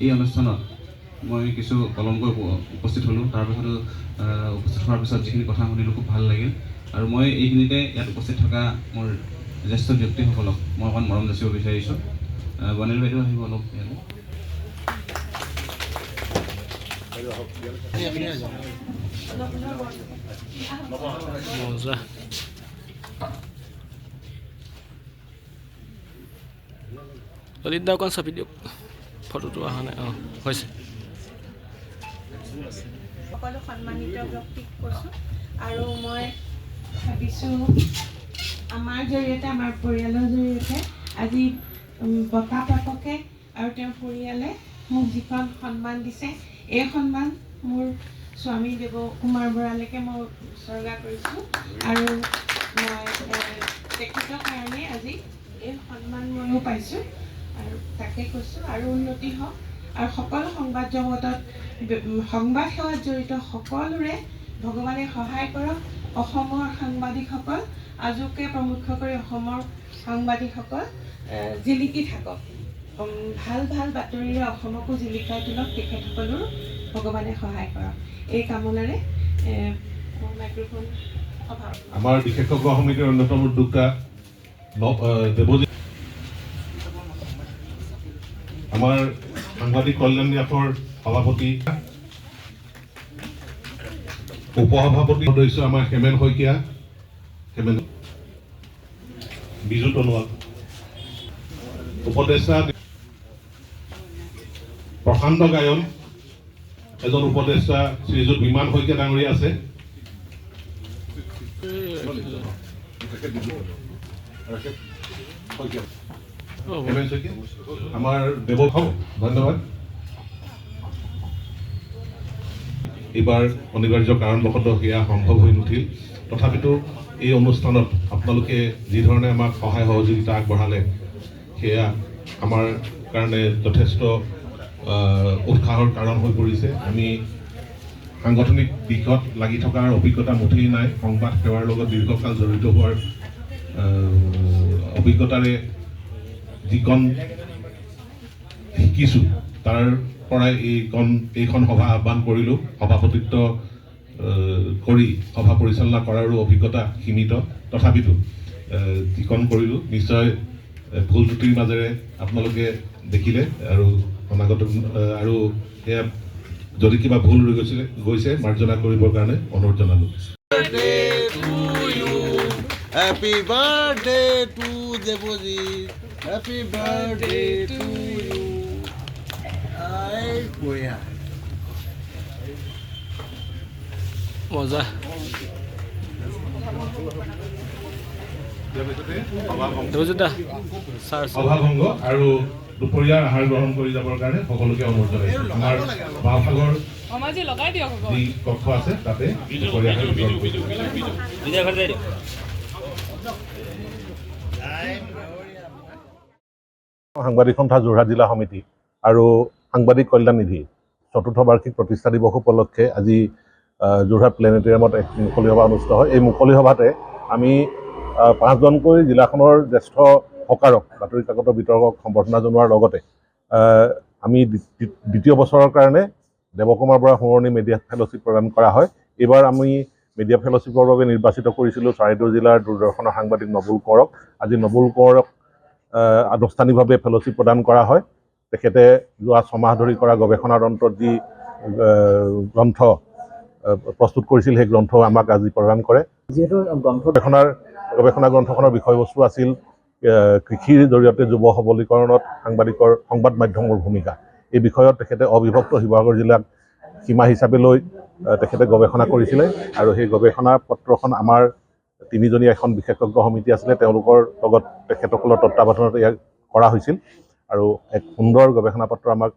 এই অনুষ্ঠানত মই কিছু পলমকৈ উপস্থিত হ'লোঁ। তাৰপিছতো উপস্থিত হোৱাৰ পিছত যিখিনি কথা শুনিলোঁ খুব ভাল লাগিল। আৰু মই এইখিনিতে ইয়াত উপস্থিত থকা মোৰ জ্যেষ্ঠ ব্যক্তিসকলক মই অকণ মৰম যাচিব বিচাৰিছোঁ। বৰ্ণালী বাইদেউ আহিব অলপ ইয়ালৈ। মজা অলিত দা অকণ চাপি দিয়ক, ফটোটো অহা নাই। অঁ হৈছে। সকলো সন্মানিত ব্যক্তিক কৈছোঁ আৰু মই ভাবিছোঁ আমাৰ জৰিয়তে, আমাৰ পৰিয়ালৰ জৰিয়তে আজি বঁটা প্ৰাপকে আৰু তেওঁৰ পৰিয়ালে মোক যিখন সন্মান দিছে এই সন্মান মোৰ স্বামী দেৱকুমাৰ বৰালৈকে মই উৎসৰ্গা কৰিছোঁ। আৰু মই তেখেতৰ কাৰণে আজি এই সন্মান ময়ো পাইছোঁ আৰু তাকে কৈছোঁ আৰু উন্নতি হওক। আৰু সকলো সংবাদ জগতত সংবাদ সেৱাত জড়িত সকলোৰে ভগৱানে সহায় কৰক। অসমৰ সাংবাদিকসকল আজুকে প্ৰমুখ কৰি অসমৰ সাংবাদিকসকল জিলিকি থাকক। ভাল ভাল বাতৰিৰে অসমকো জিলিকাই তোলক। তেখেতসকলৰ ভগৱানে সহায় কৰক। এই কামনাৰে মাইক্ৰফোন অভাৱ। আমাৰ বিশেষজ্ঞ সমিতিৰ অন্যতম উদ্যোক্তা দেৱজিৎ, আমাৰ সাংবাদিক কল্যাণ ন্যাসৰ সভাপতি, উপসভাপতি সদস্য আমাৰ হেমেন শইকীয়া, বিজু তনোৱাল, উপদেষ্টা প্ৰশান্ত গায়ন, এজন উপদেষ্টা শ্ৰীযুত বিমান শইকীয়া ডাঙৰীয়া আছে, আমাৰ দেৱক ধন্যবাদ। এইবাৰ অনিবাৰ্য কাৰণবশতঃ সেয়া সম্ভৱ হৈ নুঠিল, তথাপিতো এই অনুষ্ঠানত আপোনালোকে যিধৰণে আমাক সহায় সহযোগিতা আগবঢ়ালে সেয়া আমাৰ কাৰণে যথেষ্ট উৎসাহৰ কাৰণ হৈ পৰিছে। আমি সাংগঠনিক দিশত লাগি থকাৰ অভিজ্ঞতা মুঠেই নাই, সংবাদ সেৱাৰ লগত দীৰ্ঘকাল জড়িত হোৱাৰ অভিজ্ঞতাৰে যিকণ শিকিছোঁ তাৰ পৰাই এইখন সভা আহ্বান কৰিলোঁ। সভাপতিত্ব কৰি সভা পৰিচালনা কৰাৰো অভিজ্ঞতা সীমিত, তথাপিতো যিকণ কৰিলোঁ নিশ্চয় ভুল ত্ৰুটিৰ মাজেৰে আপোনালোকে দেখিলে আৰু অনাগত আৰু সেয়া যদি কিবা ভুল ৰৈ গৈছে মাৰ্জনা কৰিবৰ কাৰণে অনুৰোধ জনালোঁ। Happy birthday to Debojit. Happy birthday to you. Ay, boya. মজা। সভাভংগ আৰু দুপৰীয়াৰ আহাৰ গ্ৰহণ কৰি যাবৰ কাৰণে সকলোকে অনুৰোধ জনাইছোঁ। আমাৰ বাওঁফালৰ যি কক্ষ আছে তাতে দুপৰীয়া আহাৰ গ্ৰহণ কৰিব। সাংবাদিক সন্থা যোৰহাট জিলা সমিতি আৰু সাংবাদিক কল্যাণ নিধি ৪ৰ্থ বাৰ্ষিক প্ৰতিষ্ঠা দিৱস উপলক্ষে আজি যোৰহাট প্লেনেটেৰিয়ামত এক মুকলি সভা অনুষ্ঠিত হয়। এই মুকলি সভাতে আমি 5জনকৈ জিলাখনৰ জ্যেষ্ঠ হকাৰক, বাতৰি কাকতৰ বিতৰকক সম্বৰ্ধনা জনোৱাৰ লগতে আমি দ্বিতীয় বছৰৰ কাৰণে দেৱকুমাৰ বৰা সোঁৱৰণী মিডিয়া ফেলোশ্বিপ প্ৰদান কৰা হয়। এইবাৰ আমি মিডিয়া ফেলোশ্বিপৰ বাবে নিৰ্বাচিত কৰিছিলোঁ চৰাইদেউ জিলাৰ দূৰদৰ্শনৰ সাংবাদিক নবুল কোঁৱৰক। আজি নবুল কোঁৱৰক আনুষ্ঠানিকভাৱে ফেলোশ্বিপ প্ৰদান কৰা হয়। তেখেতে যোৱা 6 মাহ ধৰি কৰা গৱেষণাৰ অন্তত যি গ্ৰন্থ প্ৰস্তুত কৰিছিল সেই গ্ৰন্থ আমাক আজি প্ৰদান কৰে। যিহেতু গৱেষণা গ্ৰন্থখনৰ বিষয়বস্তু আছিল কৃষিৰ জৰিয়তে যুৱ সবলীকৰণত সংবাদ মাধ্যমৰ ভূমিকা। এই বিষয়ত তেখেতে অবিভক্ত শিৱসাগৰ জিলাক সীমা হিচাপে লৈ তেখেতে গৱেষণা কৰিছিলে আৰু সেই গৱেষণা পত্ৰখন আমাৰ 3জনীয়া এখন বিশেষজ্ঞ সমিতি আছিলে, তেওঁলোকৰ লগত তেখেতসকলৰ তত্বাৱধানত ইয়াক কৰা হৈছিল আৰু এক সুন্দৰ গৱেষণা পত্ৰ আমাক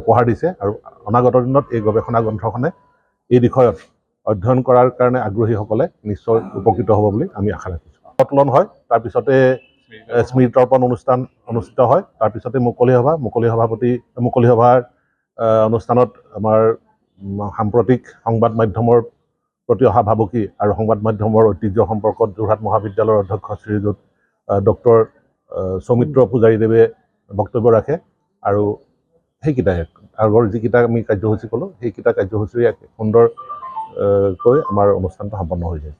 উপহাৰ দিছে আৰু অনাগত দিনত এই গৱেষণা গ্ৰন্থখনে এই বিষয়ত অধ্যয়ন কৰাৰ কাৰণে আগ্ৰহীসকলে নিশ্চয় উপকৃত হ'ব বুলি আমি আশা ৰাখিছোঁ। উত্তোলন হয়, তাৰপিছতে স্মৃতি তৰ্পণ অনুষ্ঠান অনুষ্ঠিত হয়, তাৰপিছতে মুকলি সভাৰ অনুষ্ঠানত আমাৰ সাম্প্ৰতিক সংবাদ মাধ্যমৰ প্ৰতি অহা ভাবুকি আৰু সংবাদ মাধ্যমৰ ঐতিহ্য সম্পৰ্কত যোৰহাট মহাবিদ্যালয়ৰ অধ্যক্ষ শ্ৰীযুত ডক্টৰ সৌমিত্ৰ পূজাৰীদেৱে বক্তব্য ৰাখে আৰু সেইকেইটাই আগৰ যিকেইটা আমি কাৰ্যসূচী ক'লোঁ সেইকেইটা কাৰ্যসূচীৰে সুন্দৰকৈ আমাৰ অনুষ্ঠানটো সম্পন্ন হৈ যায়।